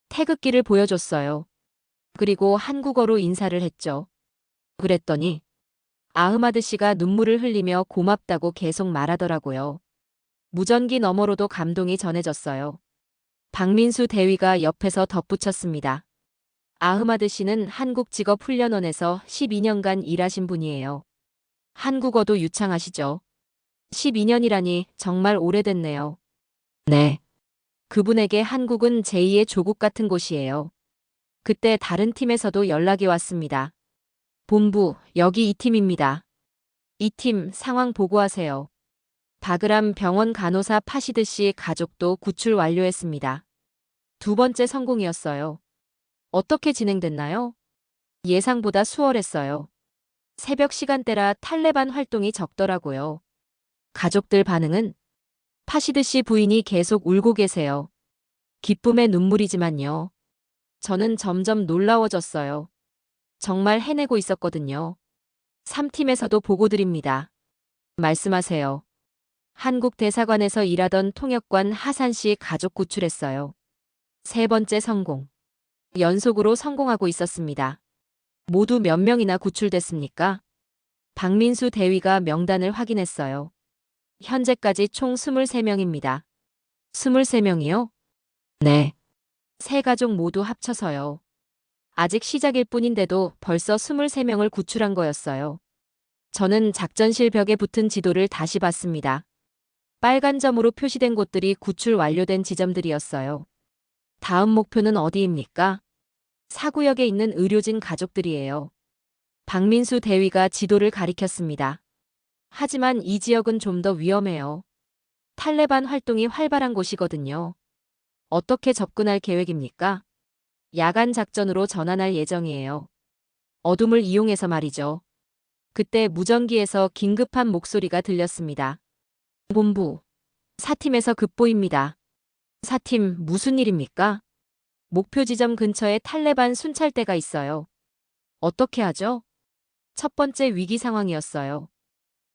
태극기를 보여줬어요. 그리고 한국어로 인사를 했죠. 그랬더니 아흐마드 씨가 눈물을 흘리며 고맙다고 계속 말하더라고요. 무전기 너머로도 감동이 전해졌어요. 박민수 대위가 옆에서 덧붙였습니다. 아흐마드 씨는 한국직업훈련원에서 12년간 일하신 분이에요. 한국어도 유창하시죠? 12년이라니 정말 오래됐네요. 네. 그분에게 한국은 제2의 조국 같은 곳이에요. 그때 다른 팀에서도 연락이 왔습니다. 본부, 여기 이 팀입니다. 이 팀 상황 보고하세요. 바그람 병원 간호사 파시드 씨 가족도 구출 완료했습니다. 두 번째 성공이었어요. 어떻게 진행됐나요? 예상보다 수월했어요. 새벽 시간대라 탈레반 활동이 적더라고요. 가족들 반응은? 파시드 씨 부인이 계속 울고 계세요. 기쁨의 눈물이지만요. 저는 점점 놀라워졌어요. 정말 해내고 있었거든요. 3팀에서도 보고드립니다. 말씀하세요. 한국 대사관에서 일하던 통역관 하산 씨 가족 구출했어요. 세 번째 성공. 연속으로 성공하고 있었습니다. 모두 몇 명이나 구출됐습니까? 박민수 대위가 명단을 확인했어요. 현재까지 총 23명입니다. 23명이요? 네. 세 가족 모두 합쳐서요. 아직 시작일 뿐인데도 벌써 23명을 구출한 거였어요. 저는 작전실 벽에 붙은 지도를 다시 봤습니다. 빨간 점으로 표시된 곳들이 구출 완료된 지점들이었어요. 다음 목표는 어디입니까? 사구역에 있는 의료진 가족들이에요. 박민수 대위가 지도를 가리켰습니다. 하지만 이 지역은 좀 더 위험해요. 탈레반 활동이 활발한 곳이거든요. 어떻게 접근할 계획입니까? 야간 작전으로 전환할 예정이에요. 어둠을 이용해서 말이죠. 그때 무전기에서 긴급한 목소리가 들렸습니다. 본부, 4팀에서 급보입니다. 4팀 무슨 일입니까? 목표 지점 근처에 탈레반 순찰대가 있어요. 어떻게 하죠? 첫 번째 위기 상황이었어요.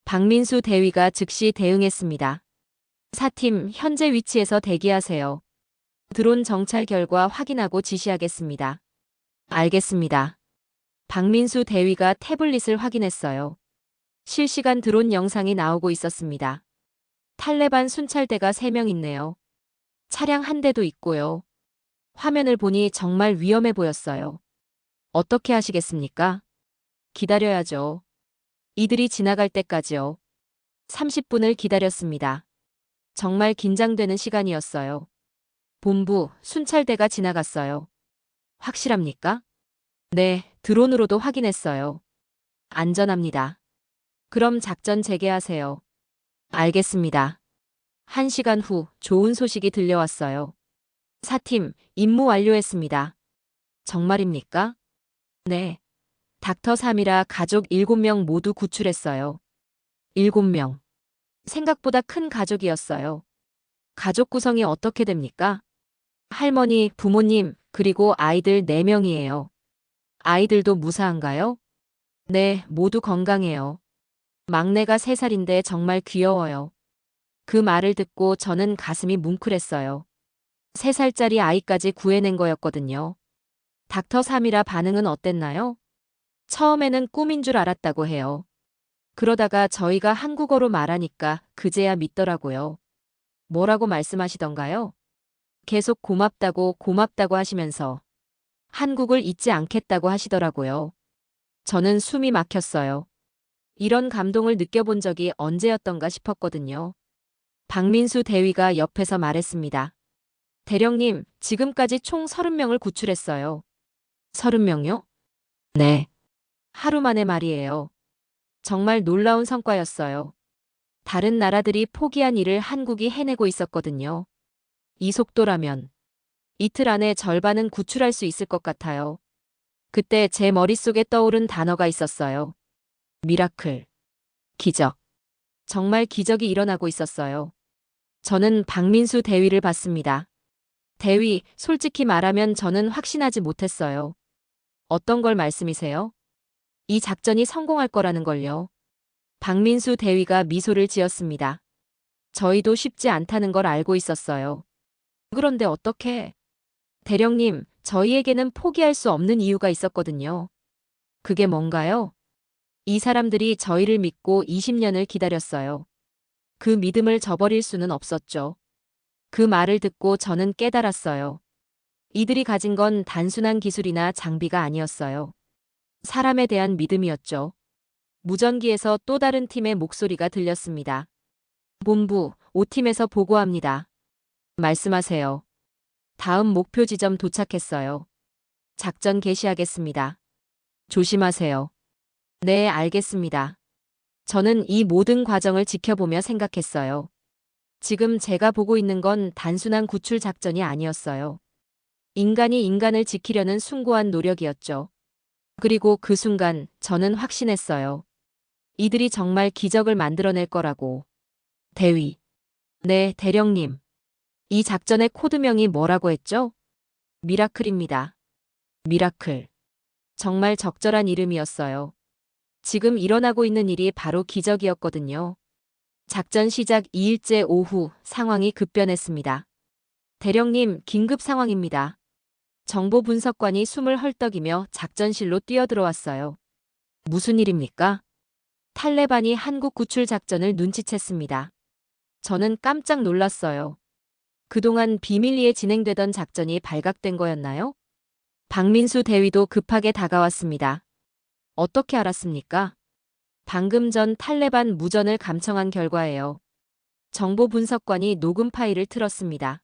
박민수 대위가 즉시 대응했습니다. 4팀 현재 위치에서 대기하세요. 드론 정찰 결과 확인하고 지시하겠습니다. 알겠습니다. 박민수 대위가 태블릿을 확인했어요. 실시간 드론 영상이 나오고 있었습니다. 탈레반 순찰대가 3명 있네요. 차량 한 대도 있고요. 화면을 보니 정말 위험해 보였어요. 어떻게 하시겠습니까? 기다려야죠. 이들이 지나갈 때까지요. 30분을 기다렸습니다. 정말 긴장되는 시간이었어요. 본부, 순찰대가 지나갔어요. 확실합니까? 네, 드론으로도 확인했어요. 안전합니다. 그럼 작전 재개하세요. 알겠습니다. 1시간 후 좋은 소식이 들려왔어요. 4팀, 임무 완료했습니다. 정말입니까? 네. 닥터 3이라 가족 7명 모두 구출했어요. 7명. 생각보다 큰 가족이었어요. 가족 구성이 어떻게 됩니까? 할머니, 부모님, 그리고 아이들 4명이에요. 아이들도 무사한가요? 네, 모두 건강해요. 막내가 3살인데 정말 귀여워요. 그 말을 듣고 저는 가슴이 뭉클했어요. 3살짜리 아이까지 구해낸 거였거든요. 닥터 3이라 반응은 어땠나요? 처음에는 꿈인 줄 알았다고 해요. 그러다가 저희가 한국어로 말하니까 그제야 믿더라고요. 뭐라고 말씀하시던가요? 계속 고맙다고 하시면서 한국을 잊지 않겠다고 하시더라고요. 저는 숨이 막혔어요. 이런 감동을 느껴본 적이 언제였던가 싶었거든요. 박민수 대위가 옆에서 말했습니다. 대령님, 지금까지 총 30명을 구출했어요. 30명요? 네. 하루 만에 말이에요. 정말 놀라운 성과였어요. 다른 나라들이 포기한 일을 한국이 해내고 있었거든요. 이 속도라면 이틀 안에 절반은 구출할 수 있을 것 같아요. 그때 제 머릿속에 떠오른 단어가 있었어요. 미라클. 기적. 정말 기적이 일어나고 있었어요. 저는 박민수 대위를 봤습니다. 대위, 솔직히 말하면 저는 확신하지 못했어요. 어떤 걸 말씀이세요? 이 작전이 성공할 거라는 걸요. 박민수 대위가 미소를 지었습니다. 저희도 쉽지 않다는 걸 알고 있었어요. 그런데 어떻게? 대령님, 저희에게는 포기할 수 없는 이유가 있었거든요. 그게 뭔가요? 이 사람들이 저희를 믿고 20년을 기다렸어요. 그 믿음을 저버릴 수는 없었죠. 그 말을 듣고 저는 깨달았어요. 이들이 가진 건 단순한 기술이나 장비가 아니었어요. 사람에 대한 믿음이었죠. 무전기에서 또 다른 팀의 목소리가 들렸습니다. 본부, 5팀에서 보고합니다. 말씀하세요. 다음 목표 지점 도착했어요. 작전 개시하겠습니다. 조심하세요. 네, 알겠습니다. 저는 이 모든 과정을 지켜보며 생각했어요. 지금 제가 보고 있는 건 단순한 구출 작전이 아니었어요. 인간이 인간을 지키려는 숭고한 노력이었죠. 그리고 그 순간 저는 확신했어요. 이들이 정말 기적을 만들어낼 거라고. 대위. 네, 대령님. 이 작전의 코드명이 뭐라고 했죠? 미라클입니다. 미라클. 정말 적절한 이름이었어요. 지금 일어나고 있는 일이 바로 기적이었거든요. 작전 시작 2일째 오후 상황이 급변했습니다. 대령님, 긴급 상황입니다. 정보 분석관이 숨을 헐떡이며 작전실로 뛰어들어왔어요. 무슨 일입니까? 탈레반이 한국 구출 작전을 눈치챘습니다. 저는 깜짝 놀랐어요. 그동안 비밀리에 진행되던 작전이 발각된 거였나요? 박민수 대위도 급하게 다가왔습니다. 어떻게 알았습니까? 방금 전 탈레반 무전을 감청한 결과예요. 정보 분석관이 녹음 파일을 틀었습니다.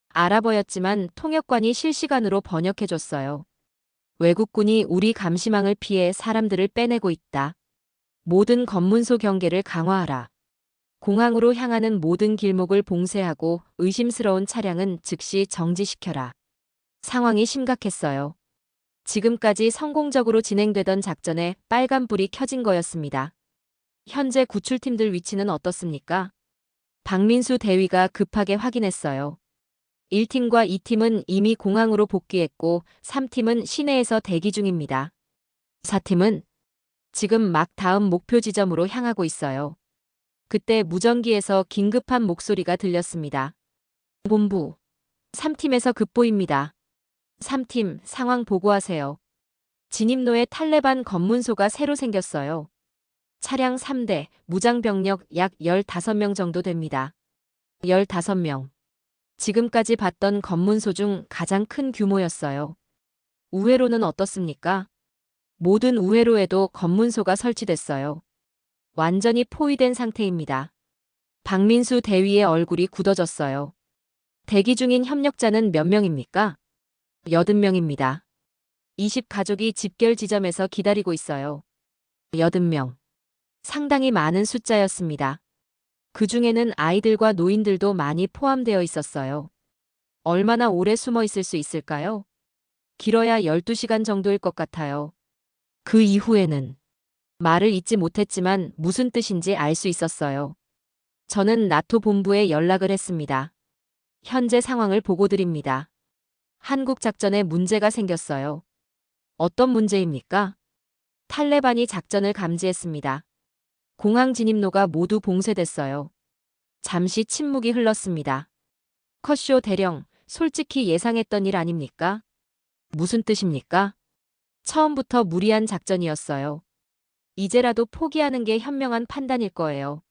아랍어였지만 통역관이 실시간으로 번역해줬어요. 외국군이 우리 감시망을 피해 사람들을 빼내고 있다. 모든 검문소 경계를 강화하라. 공항으로 향하는 모든 길목을 봉쇄하고 의심스러운 차량은 즉시 정지시켜라. 상황이 심각했어요. 지금까지 성공적으로 진행되던 작전에 빨간불이 켜진 거였습니다. 현재 구출팀들 위치는 어떻습니까? 박민수 대위가 급하게 확인했어요. 1팀과 2팀은 이미 공항으로 복귀했고 3팀은 시내에서 대기 중입니다. 4팀은 지금 막 다음 목표 지점으로 향하고 있어요. 그때 무전기에서 긴급한 목소리가 들렸습니다. 본부, 3팀에서 급보입니다. 3팀, 상황 보고하세요. 진입로에 탈레반 검문소가 새로 생겼어요. 차량 3대, 무장병력 약 15명 정도 됩니다. 15명. 지금까지 봤던 검문소 중 가장 큰 규모였어요. 우회로는 어떻습니까? 모든 우회로에도 검문소가 설치됐어요. 완전히 포위된 상태입니다. 박민수 대위의 얼굴이 굳어졌어요. 대기 중인 협력자는 몇 명입니까? 80명입니다. 20가족이 집결 지점에서 기다리고 있어요. 80명. 상당히 많은 숫자였습니다. 그 중에는 아이들과 노인들도 많이 포함되어 있었어요. 얼마나 오래 숨어 있을 수 있을까요? 길어야 12시간 정도일 것 같아요. 그 이후에는 말을 잇지 못했지만 무슨 뜻인지 알 수 있었어요. 저는 나토 본부에 연락을 했습니다. 현재 상황을 보고드립니다. 한국 작전에 문제가 생겼어요. 어떤 문제입니까? 탈레반이 작전을 감지했습니다. 공항 진입로가 모두 봉쇄됐어요. 잠시 침묵이 흘렀습니다. 컷쇼 대령, 솔직히 예상했던 일 아닙니까? 무슨 뜻입니까? 처음부터 무리한 작전이었어요. 이제라도 포기하는 게 현명한 판단일 거예요.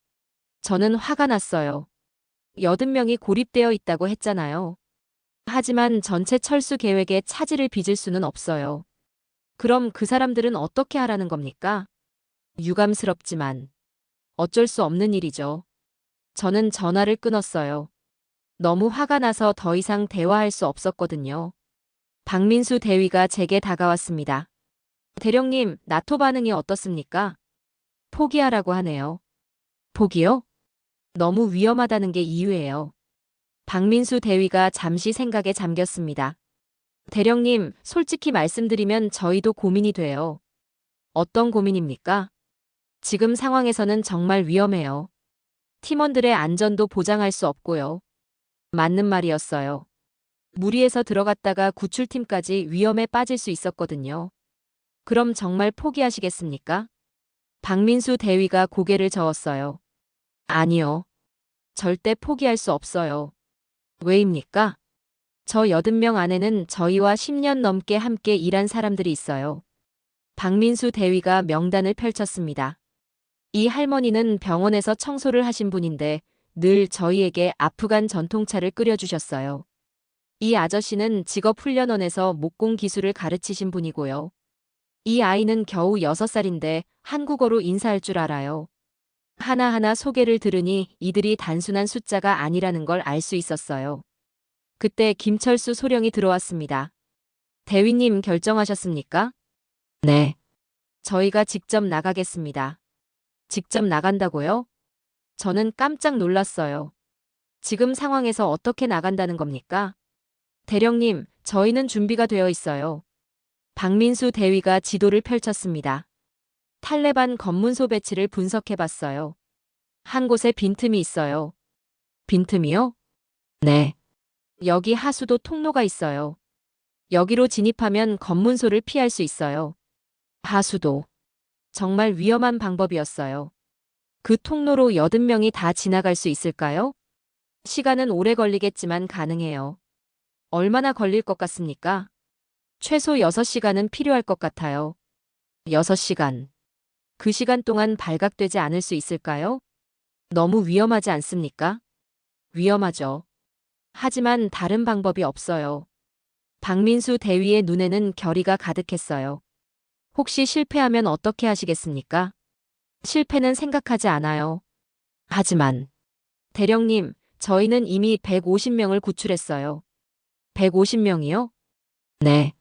저는 화가 났어요. 80명이 고립되어 있다고 했잖아요. 하지만 전체 철수 계획에 차질을 빚을 수는 없어요. 그럼 그 사람들은 어떻게 하라는 겁니까? 유감스럽지만 어쩔 수 없는 일이죠. 저는 전화를 끊었어요. 너무 화가 나서 더 이상 대화할 수 없었거든요. 박민수 대위가 제게 다가왔습니다. 대령님, 나토 반응이 어떻습니까? 포기하라고 하네요. 포기요? 너무 위험하다는 게 이유예요. 박민수 대위가 잠시 생각에 잠겼습니다. 대령님, 솔직히 말씀드리면 저희도 고민이 돼요. 어떤 고민입니까? 지금 상황에서는 정말 위험해요. 팀원들의 안전도 보장할 수 없고요. 맞는 말이었어요. 무리해서 들어갔다가 구출팀까지 위험에 빠질 수 있었거든요. 그럼 정말 포기하시겠습니까? 박민수 대위가 고개를 저었어요. 아니요. 절대 포기할 수 없어요. 왜입니까? 저 80명 안에는 저희와 10년 넘게 함께 일한 사람들이 있어요. 박민수 대위가 명단을 펼쳤습니다. 이 할머니는 병원에서 청소를 하신 분인데 늘 저희에게 아프간 전통차를 끓여주셨어요. 이 아저씨는 직업훈련원에서 목공 기술을 가르치신 분이고요. 이 아이는 겨우 6살인데 한국어로 인사할 줄 알아요. 하나하나 소개를 들으니 이들이 단순한 숫자가 아니라는 걸 알 수 있었어요. 그때 김철수 소령이 들어왔습니다. 대위님 결정하셨습니까? 네. 저희가 직접 나가겠습니다. 직접 나간다고요? 저는 깜짝 놀랐어요. 지금 상황에서 어떻게 나간다는 겁니까? 대령님, 저희는 준비가 되어 있어요. 박민수 대위가 지도를 펼쳤습니다. 탈레반 검문소 배치를 분석해봤어요. 한 곳에 빈틈이 있어요. 빈틈이요? 네. 여기 하수도 통로가 있어요. 여기로 진입하면 검문소를 피할 수 있어요. 하수도. 정말 위험한 방법이었어요. 그 통로로 80명이 다 지나갈 수 있을까요? 시간은 오래 걸리겠지만 가능해요. 얼마나 걸릴 것 같습니까? 최소 6시간은 필요할 것 같아요. 6시간. 그 시간 동안 발각되지 않을 수 있을까요? 너무 위험하지 않습니까? 위험하죠. 하지만 다른 방법이 없어요. 박민수 대위의 눈에는 결의가 가득했어요. 혹시 실패하면 어떻게 하시겠습니까? 실패는 생각하지 않아요. 하지만 대령님, 저희는 이미 150명을 구출했어요. 150명이요? 네.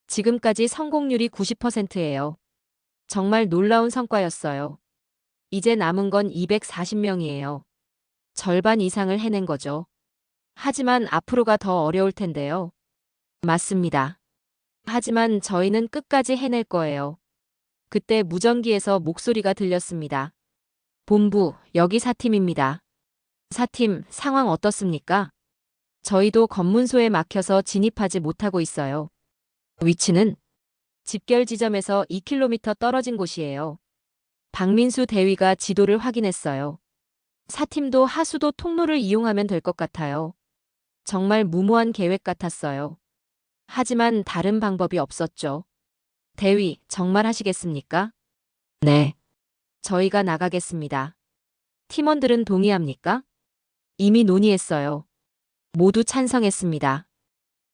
지금까지 성공률이 90%예요. 정말 놀라운 성과였어요. 이제 남은 건 240명이에요. 절반 이상을 해낸 거죠. 하지만 앞으로가 더 어려울 텐데요. 맞습니다. 하지만 저희는 끝까지 해낼 거예요. 그때 무전기에서 목소리가 들렸습니다. 본부, 여기 4팀입니다. 4팀, 상황 어떻습니까? 저희도 검문소에 막혀서 진입하지 못하고 있어요. 위치는 집결 지점에서 2km 떨어진 곳이에요. 박민수 대위가 지도를 확인했어요. 4팀도 하수도 통로를 이용하면 될 것 같아요. 정말 무모한 계획 같았어요. 하지만 다른 방법이 없었죠. 대위, 정말 하시겠습니까? 네. 저희가 나가겠습니다. 팀원들은 동의합니까? 이미 논의했어요. 모두 찬성했습니다.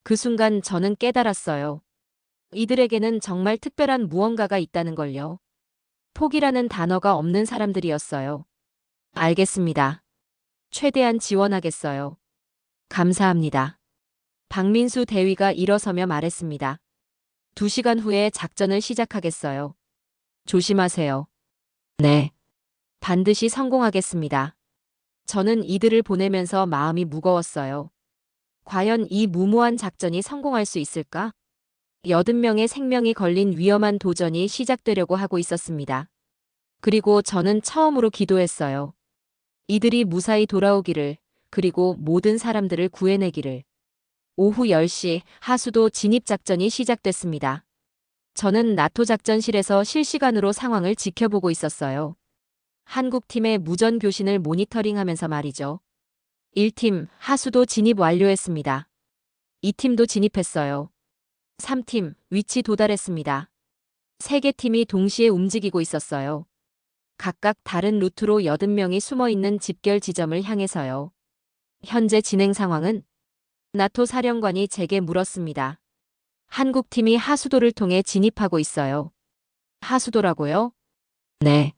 그 순간 저는 깨달았어요. 이들에게는 정말 특별한 무언가가 있다는 걸요. 포기라는 단어가 없는 사람들이었어요. 알겠습니다. 최대한 지원하겠어요. 감사합니다. 박민수 대위가 일어서며 말했습니다. 2시간 후에 작전을 시작하겠어요. 조심하세요. 네. 반드시 성공하겠습니다. 저는 이들을 보내면서 마음이 무거웠어요. 과연 이 무모한 작전이 성공할 수 있을까? 80명의 생명이 걸린 위험한 도전이 시작되려고 하고 있었습니다. 그리고 저는 처음으로 기도했어요. 이들이 무사히 돌아오기를, 그리고 모든 사람들을 구해내기를. 오후 10시 하수도 진입작전이 시작됐습니다. 저는 나토 작전실에서 실시간으로 상황을 지켜보고 있었어요. 한국팀의 무전 교신을 모니터링하면서 말이죠. 1팀 하수도 진입 완료했습니다. 2팀도 진입했어요. 3팀 위치 도달했습니다. 3개 팀이 동시에 움직이고 있었어요. 각각 다른 루트로 80명이 숨어있는 집결 지점을 향해서요. 현재 진행 상황은? 나토 사령관이 제게 물었습니다. 한국팀이 하수도를 통해 진입하고 있어요. 하수도라고요? 네.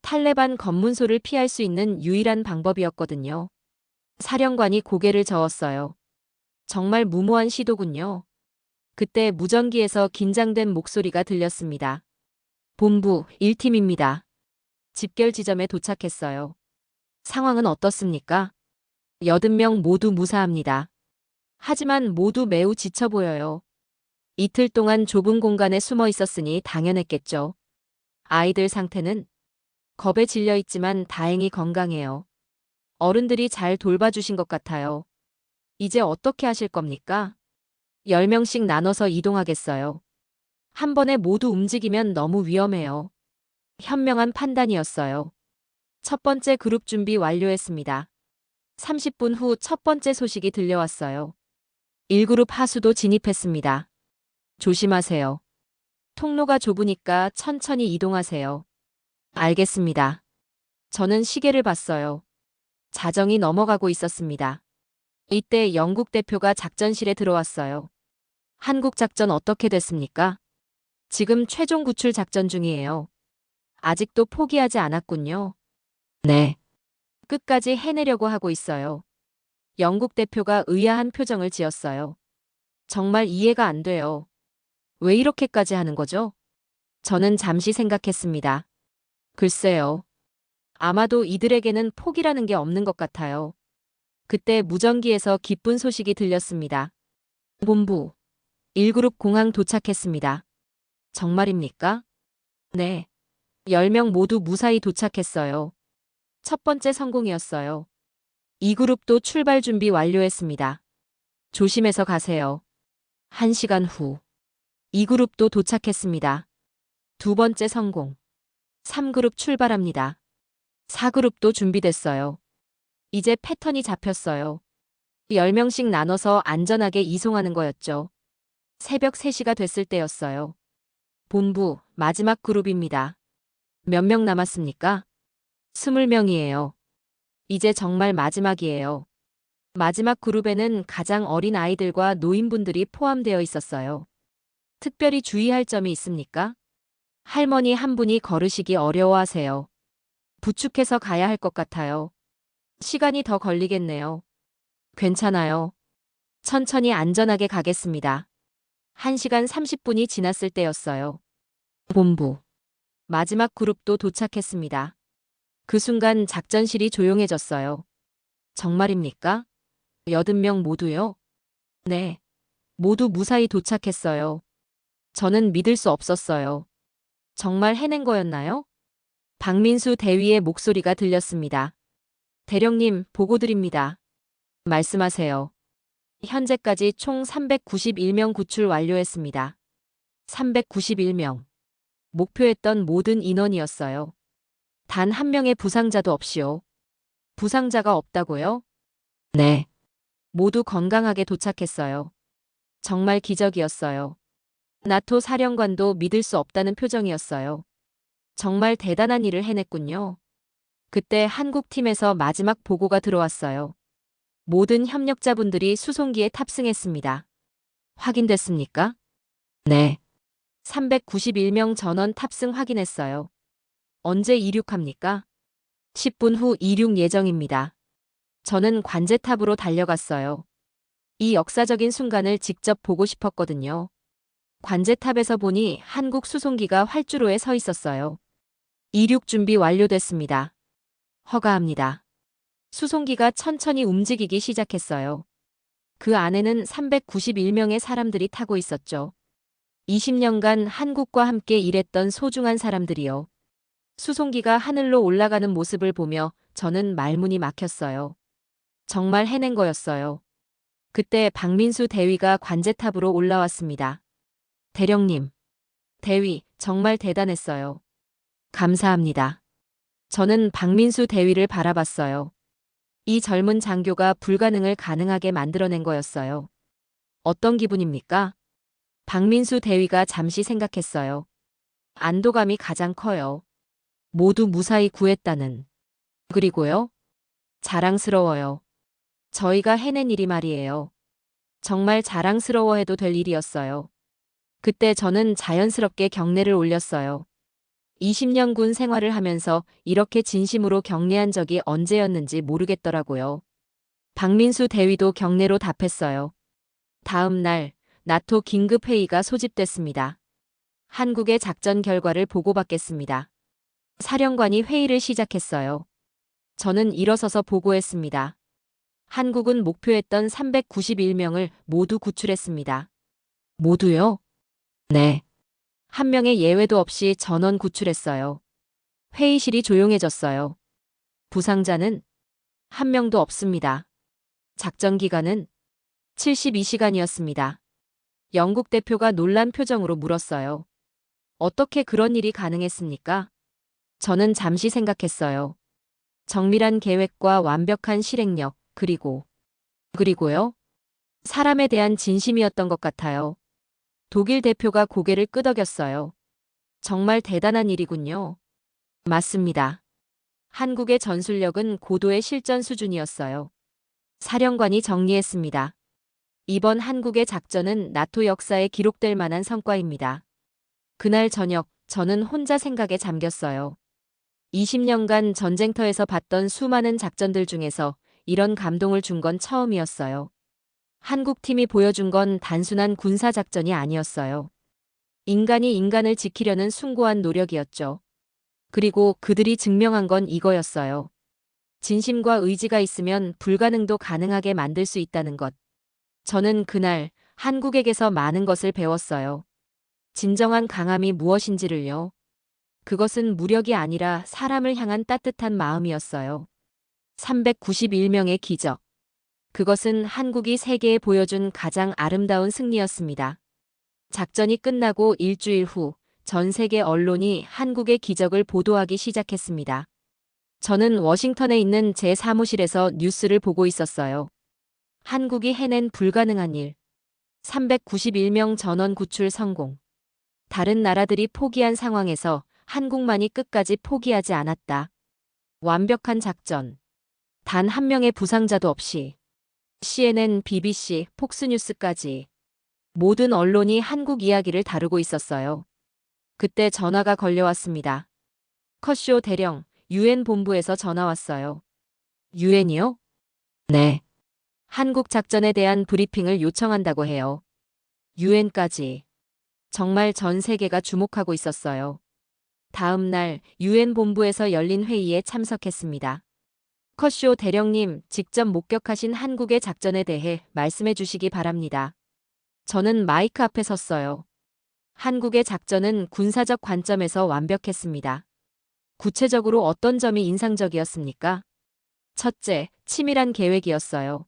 탈레반 검문소를 피할 수 있는 유일한 방법이었거든요. 사령관이 고개를 저었어요. 정말 무모한 시도군요. 그때 무전기에서 긴장된 목소리가 들렸습니다. 본부 1팀입니다. 집결 지점에 도착했어요. 상황은 어떻습니까? 80명 모두 무사합니다. 하지만 모두 매우 지쳐 보여요. 이틀 동안 좁은 공간에 숨어 있었으니 당연했겠죠. 아이들 상태는? 겁에 질려 있지만 다행히 건강해요. 어른들이 잘 돌봐주신 것 같아요. 이제 어떻게 하실 겁니까? 10명씩 나눠서 이동하겠어요. 한 번에 모두 움직이면 너무 위험해요. 현명한 판단이었어요. 첫 번째 그룹 준비 완료했습니다. 30분 후 첫 번째 소식이 들려왔어요. 1그룹 하수도 진입했습니다. 조심하세요. 통로가 좁으니까 천천히 이동하세요. 알겠습니다. 저는 시계를 봤어요. 자정이 넘어가고 있었습니다. 이때 영국 대표가 작전실에 들어왔어요. 한국 작전 어떻게 됐습니까? 지금 최종 구출 작전 중이에요. 아직도 포기하지 않았군요. 네. 끝까지 해내려고 하고 있어요. 영국 대표가 의아한 표정을 지었어요. 정말 이해가 안 돼요. 왜 이렇게까지 하는 거죠? 저는 잠시 생각했습니다. 글쎄요. 아마도 이들에게는 포기라는 게 없는 것 같아요. 그때 무전기에서 기쁜 소식이 들렸습니다. 본부 1그룹 공항 도착했습니다. 정말입니까? 네. 10명 모두 무사히 도착했어요. 첫 번째 성공이었어요. 2그룹도 출발 준비 완료했습니다. 조심해서 가세요. 1시간 후 2그룹도 도착했습니다. 두 번째 성공. 3그룹 출발합니다. 4그룹도 준비됐어요. 이제 패턴이 잡혔어요. 10명씩 나눠서 안전하게 이송하는 거였죠. 새벽 3시가 됐을 때였어요. 본부 마지막 그룹입니다. 몇 명 남았습니까? 20명이에요. 이제 정말 마지막이에요. 마지막 그룹에는 가장 어린 아이들과 노인분들이 포함되어 있었어요. 특별히 주의할 점이 있습니까? 할머니 한 분이 걸으시기 어려워하세요. 부축해서 가야 할 것 같아요. 시간이 더 걸리겠네요. 괜찮아요. 천천히 안전하게 가겠습니다. 1시간 30분이 지났을 때였어요. 본부. 마지막 그룹도 도착했습니다. 그 순간 작전실이 조용해졌어요. 정말입니까? 80명 모두요? 네. 모두 무사히 도착했어요. 저는 믿을 수 없었어요. 정말 해낸 거였나요? 박민수 대위의 목소리가 들렸습니다. 대령님, 보고 드립니다. 말씀하세요. 현재까지 총 391명 구출 완료했습니다. 391명. 목표했던 모든 인원이었어요. 단 한 명의 부상자도 없이요. 부상자가 없다고요? 네. 모두 건강하게 도착했어요. 정말 기적이었어요. 나토 사령관도 믿을 수 없다는 표정이었어요. 정말 대단한 일을 해냈군요. 그때 한국 팀에서 마지막 보고가 들어왔어요. 모든 협력자분들이 수송기에 탑승했습니다. 확인됐습니까? 네. 391명 전원 탑승 확인했어요. 언제 이륙합니까? 10분 후 이륙 예정입니다. 저는 관제탑으로 달려갔어요. 이 역사적인 순간을 직접 보고 싶었거든요. 관제탑에서 보니 한국 수송기가 활주로에 서 있었어요. 이륙 준비 완료됐습니다. 허가합니다. 수송기가 천천히 움직이기 시작했어요. 그 안에는 391명의 사람들이 타고 있었죠. 20년간 한국과 함께 일했던 소중한 사람들이요. 수송기가 하늘로 올라가는 모습을 보며 저는 말문이 막혔어요. 정말 해낸 거였어요. 그때 박민수 대위가 관제탑으로 올라왔습니다. 대령님. 대위, 정말 대단했어요. 감사합니다. 저는 박민수 대위를 바라봤어요. 이 젊은 장교가 불가능을 가능하게 만들어낸 거였어요. 어떤 기분입니까? 박민수 대위가 잠시 생각했어요. 안도감이 가장 커요. 모두 무사히 구했다는. 그리고요? 자랑스러워요. 저희가 해낸 일이 말이에요. 정말 자랑스러워해도 될 일이었어요. 그때 저는 자연스럽게 경례를 올렸어요. 20년 군 생활을 하면서 이렇게 진심으로 경례한 적이 언제였는지 모르겠더라고요. 박민수 대위도 경례로 답했어요. 다음 날 나토 긴급회의가 소집됐습니다. 한국의 작전 결과를 보고받겠습니다. 사령관이 회의를 시작했어요. 저는 일어서서 보고했습니다. 한국은 목표했던 391명을 모두 구출했습니다. 모두요? 네. 한 명의 예외도 없이 전원 구출했어요. 회의실이 조용해졌어요. 부상자는 한 명도 없습니다. 작전 기간은 72시간이었습니다. 영국 대표가 놀란 표정으로 물었어요. 어떻게 그런 일이 가능했습니까? 저는 잠시 생각했어요. 정밀한 계획과 완벽한 실행력, 그리고요? 사람에 대한 진심이었던 것 같아요. 독일 대표가 고개를 끄덕였어요. 정말 대단한 일이군요. 맞습니다. 한국의 전술력은 고도의 실전 수준이었어요. 사령관이 정리했습니다. 이번 한국의 작전은 나토 역사에 기록될 만한 성과입니다. 그날 저녁, 저는 혼자 생각에 잠겼어요. 20년간 전쟁터에서 봤던 수많은 작전들 중에서 이런 감동을 준 건 처음이었어요. 한국 팀이 보여준 건 단순한 군사작전이 아니었어요. 인간이 인간을 지키려는 숭고한 노력이었죠. 그리고 그들이 증명한 건 이거였어요. 진심과 의지가 있으면 불가능도 가능하게 만들 수 있다는 것. 저는 그날 한국에게서 많은 것을 배웠어요. 진정한 강함이 무엇인지를요. 그것은 무력이 아니라 사람을 향한 따뜻한 마음이었어요. 391명의 기적. 그것은 한국이 세계에 보여준 가장 아름다운 승리였습니다. 작전이 끝나고 일주일 후 전 세계 언론이 한국의 기적을 보도하기 시작했습니다. 저는 워싱턴에 있는 제 사무실에서 뉴스를 보고 있었어요. 한국이 해낸 불가능한 일. 391명 전원 구출 성공. 다른 나라들이 포기한 상황에서 한국만이 끝까지 포기하지 않았다. 완벽한 작전. 단 한 명의 부상자도 없이. CNN, BBC, 폭스뉴스까지. 모든 언론이 한국 이야기를 다루고 있었어요. 그때 전화가 걸려왔습니다. 커쇼 대령, UN 본부에서 전화 왔어요. UN이요? 네. 한국 작전에 대한 브리핑을 요청한다고 해요. UN까지. 정말 전 세계가 주목하고 있었어요. 다음 날 UN 본부에서 열린 회의에 참석했습니다. 커쇼 대령님, 직접 목격하신 한국의 작전에 대해 말씀해 주시기 바랍니다. 저는 마이크 앞에 섰어요. 한국의 작전은 군사적 관점에서 완벽했습니다. 구체적으로 어떤 점이 인상적이었습니까? 첫째, 치밀한 계획이었어요.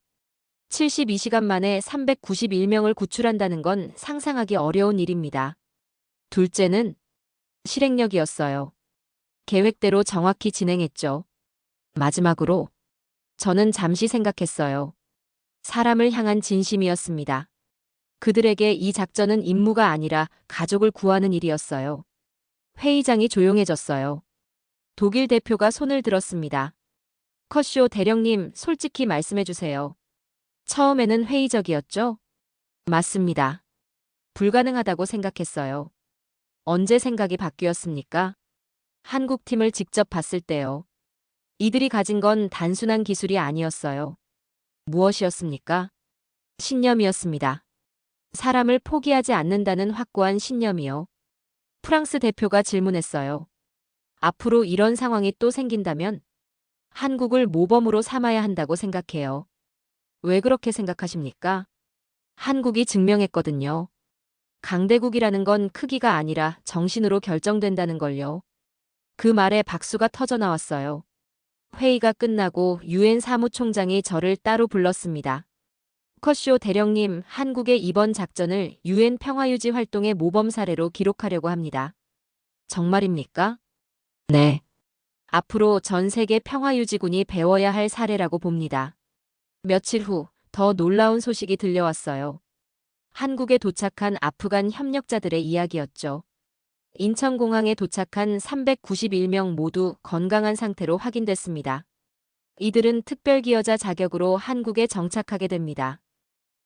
72시간 만에 391명을 구출한다는 건 상상하기 어려운 일입니다. 둘째는 실행력이었어요. 계획대로 정확히 진행했죠. 마지막으로 저는 잠시 생각했어요. 사람을 향한 진심이었습니다. 그들에게 이 작전은 임무가 아니라 가족을 구하는 일이었어요. 회의장이 조용해졌어요. 독일 대표가 손을 들었습니다. 커쇼 대령님, 솔직히 말씀해 주세요. 처음에는 회의적이었죠? 맞습니다. 불가능하다고 생각했어요. 언제 생각이 바뀌었습니까? 한국 팀을 직접 봤을 때요. 이들이 가진 건 단순한 기술이 아니었어요. 무엇이었습니까? 신념이었습니다. 사람을 포기하지 않는다는 확고한 신념이요. 프랑스 대표가 질문했어요. 앞으로 이런 상황이 또 생긴다면 한국을 모범으로 삼아야 한다고 생각해요. 왜 그렇게 생각하십니까? 한국이 증명했거든요. 강대국이라는 건 크기가 아니라 정신으로 결정된다는 걸요. 그 말에 박수가 터져 나왔어요. 회의가 끝나고 UN 사무총장이 저를 따로 불렀습니다. 커쇼 대령님, 한국의 이번 작전을 UN 평화유지 활동의 모범 사례로 기록하려고 합니다. 정말입니까? 네. 앞으로 전 세계 평화유지군이 배워야 할 사례라고 봅니다. 며칠 후 더 놀라운 소식이 들려왔어요. 한국에 도착한 아프간 협력자들의 이야기였죠. 인천공항에 도착한 391명 모두 건강한 상태로 확인됐습니다. 이들은 특별기여자 자격으로 한국에 정착하게 됩니다.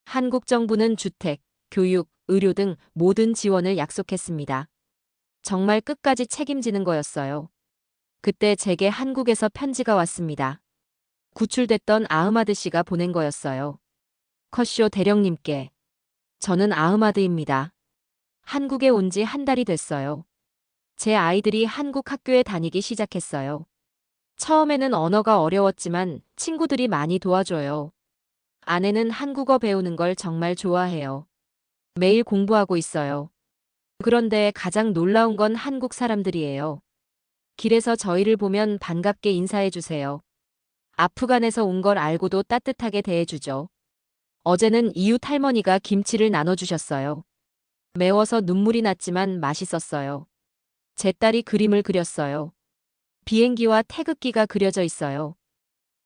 한국 정부는 주택, 교육, 의료 등 모든 지원을 약속했습니다. 정말 끝까지 책임지는 거였어요. 그때 제게 한국에서 편지가 왔습니다. 구출됐던 아흐마드 씨가 보낸 거였어요. 컷쇼 대령님께. 저는 아흐마드입니다. 한국에 온 지 한 달이 됐어요. 제 아이들이 한국 학교에 다니기 시작했어요. 처음에는 언어가 어려웠지만 친구들이 많이 도와줘요. 아내는 한국어 배우는 걸 정말 좋아해요. 매일 공부하고 있어요. 그런데 가장 놀라운 건 한국 사람들이에요. 길에서 저희를 보면 반갑게 인사해 주세요. 아프간에서 온 걸 알고도 따뜻하게 대해주죠. 어제는 이웃 할머니가 김치를 나눠주셨어요. 매워서 눈물이 났지만 맛있었어요. 제 딸이 그림을 그렸어요. 비행기와 태극기가 그려져 있어요.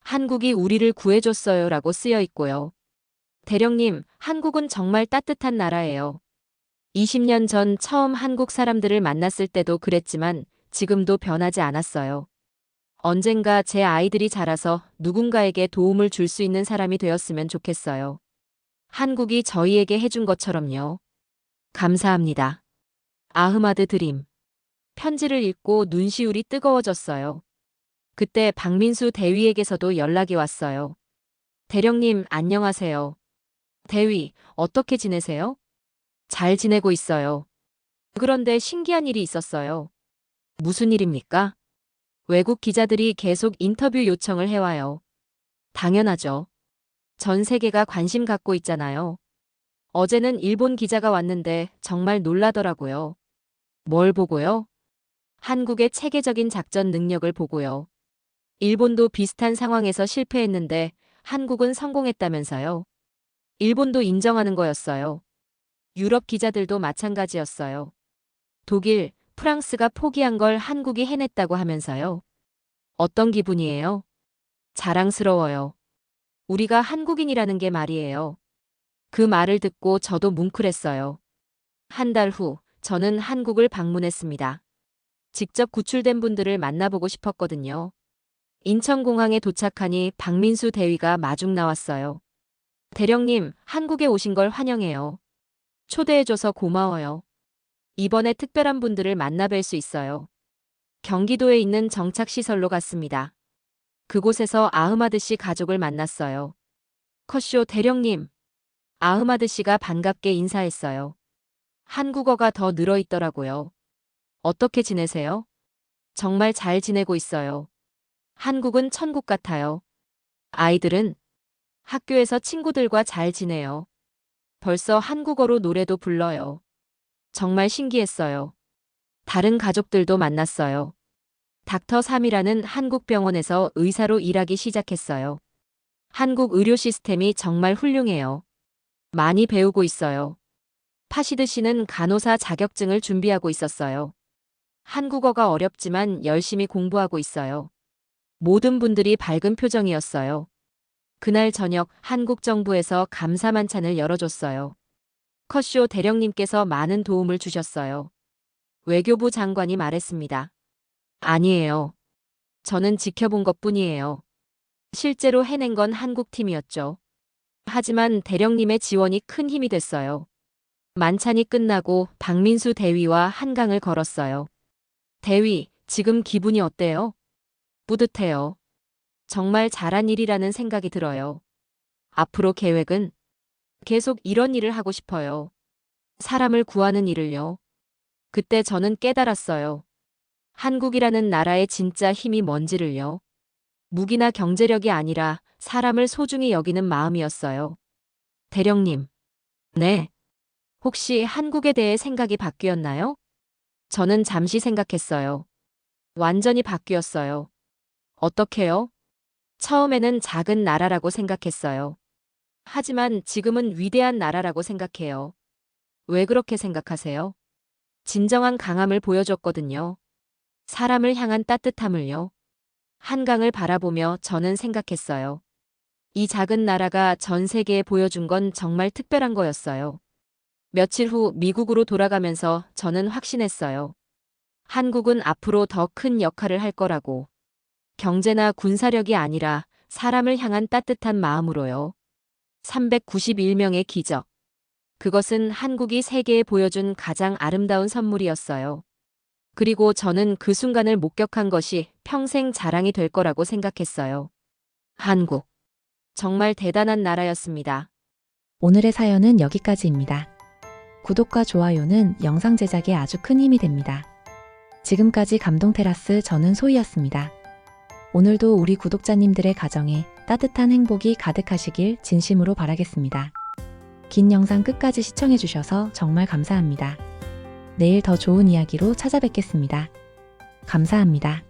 한국이 우리를 구해줬어요라고 쓰여 있고요. 대령님, 한국은 정말 따뜻한 나라예요. 20년 전 처음 한국 사람들을 만났을 때도 그랬지만 지금도 변하지 않았어요. 언젠가 제 아이들이 자라서 누군가에게 도움을 줄 수 있는 사람이 되었으면 좋겠어요. 한국이 저희에게 해준 것처럼요. 감사합니다. 아흐마드 드림. 편지를 읽고 눈시울이 뜨거워졌어요. 그때 박민수 대위에게서도 연락이 왔어요. 대령님, 안녕하세요. 대위, 어떻게 지내세요? 잘 지내고 있어요. 그런데 신기한 일이 있었어요. 무슨 일입니까? 외국 기자들이 계속 인터뷰 요청을 해와요. 당연하죠. 전 세계가 관심 갖고 있잖아요. 어제는 일본 기자가 왔는데 정말 놀라더라고요. 뭘 보고요? 한국의 체계적인 작전 능력을 보고요. 일본도 비슷한 상황에서 실패했는데 한국은 성공했다면서요. 일본도 인정하는 거였어요. 유럽 기자들도 마찬가지였어요. 독일, 프랑스가 포기한 걸 한국이 해냈다고 하면서요. 어떤 기분이에요? 자랑스러워요. 우리가 한국인이라는 게 말이에요. 그 말을 듣고 저도 뭉클했어요. 한 달 후, 저는 한국을 방문했습니다. 직접 구출된 분들을 만나보고 싶었거든요. 인천공항에 도착하니 박민수 대위가 마중 나왔어요. 대령님, 한국에 오신 걸 환영해요. 초대해줘서 고마워요. 이번에 특별한 분들을 만나뵐 수 있어요. 경기도에 있는 정착시설로 갔습니다. 그곳에서 아흐마드 씨 가족을 만났어요. 컷쇼 대령님. 아흐마드 씨가 반갑게 인사했어요. 한국어가 더 늘어있더라고요. 어떻게 지내세요? 정말 잘 지내고 있어요. 한국은 천국 같아요. 아이들은 학교에서 친구들과 잘 지내요. 벌써 한국어로 노래도 불러요. 정말 신기했어요. 다른 가족들도 만났어요. 닥터 3이라는 한국 병원에서 의사로 일하기 시작했어요. 한국 의료 시스템이 정말 훌륭해요. 많이 배우고 있어요. 파시드 씨는 간호사 자격증을 준비하고 있었어요. 한국어가 어렵지만 열심히 공부하고 있어요. 모든 분들이 밝은 표정이었어요. 그날 저녁 한국 정부에서 감사 만찬을 열어줬어요. 컷쇼 대령님께서 많은 도움을 주셨어요. 외교부 장관이 말했습니다. 아니에요. 저는 지켜본 것뿐이에요. 실제로 해낸 건 한국 팀이었죠. 하지만 대령님의 지원이 큰 힘이 됐어요. 만찬이 끝나고 박민수 대위와 한강을 걸었어요. 대위, 지금 기분이 어때요? 뿌듯해요. 정말 잘한 일이라는 생각이 들어요. 앞으로 계획은? 계속 이런 일을 하고 싶어요. 사람을 구하는 일을요. 그때 저는 깨달았어요. 한국이라는 나라의 진짜 힘이 뭔지를요. 무기나 경제력이 아니라 사람을 소중히 여기는 마음이었어요. 대령님. 네. 혹시 한국에 대해 생각이 바뀌었나요? 저는 잠시 생각했어요. 완전히 바뀌었어요. 어떻게요? 처음에는 작은 나라라고 생각했어요. 하지만 지금은 위대한 나라라고 생각해요. 왜 그렇게 생각하세요? 진정한 강함을 보여줬거든요. 사람을 향한 따뜻함을요. 한강을 바라보며 저는 생각했어요. 이 작은 나라가 전 세계에 보여준 건 정말 특별한 거였어요. 며칠 후 미국으로 돌아가면서 저는 확신했어요. 한국은 앞으로 더 큰 역할을 할 거라고. 경제나 군사력이 아니라 사람을 향한 따뜻한 마음으로요. 391명의 기적. 그것은 한국이 세계에 보여준 가장 아름다운 선물이었어요. 그리고 저는 그 순간을 목격한 것이 평생 자랑이 될 거라고 생각했어요. 한국. 정말 대단한 나라였습니다. 오늘의 사연은 여기까지입니다. 구독과 좋아요는 영상 제작에 아주 큰 힘이 됩니다. 지금까지 감동테라스 저는 소희였습니다. 오늘도 우리 구독자님들의 가정에 따뜻한 행복이 가득하시길 진심으로 바라겠습니다. 긴 영상 끝까지 시청해주셔서 정말 감사합니다. 내일 더 좋은 이야기로 찾아뵙겠습니다. 감사합니다.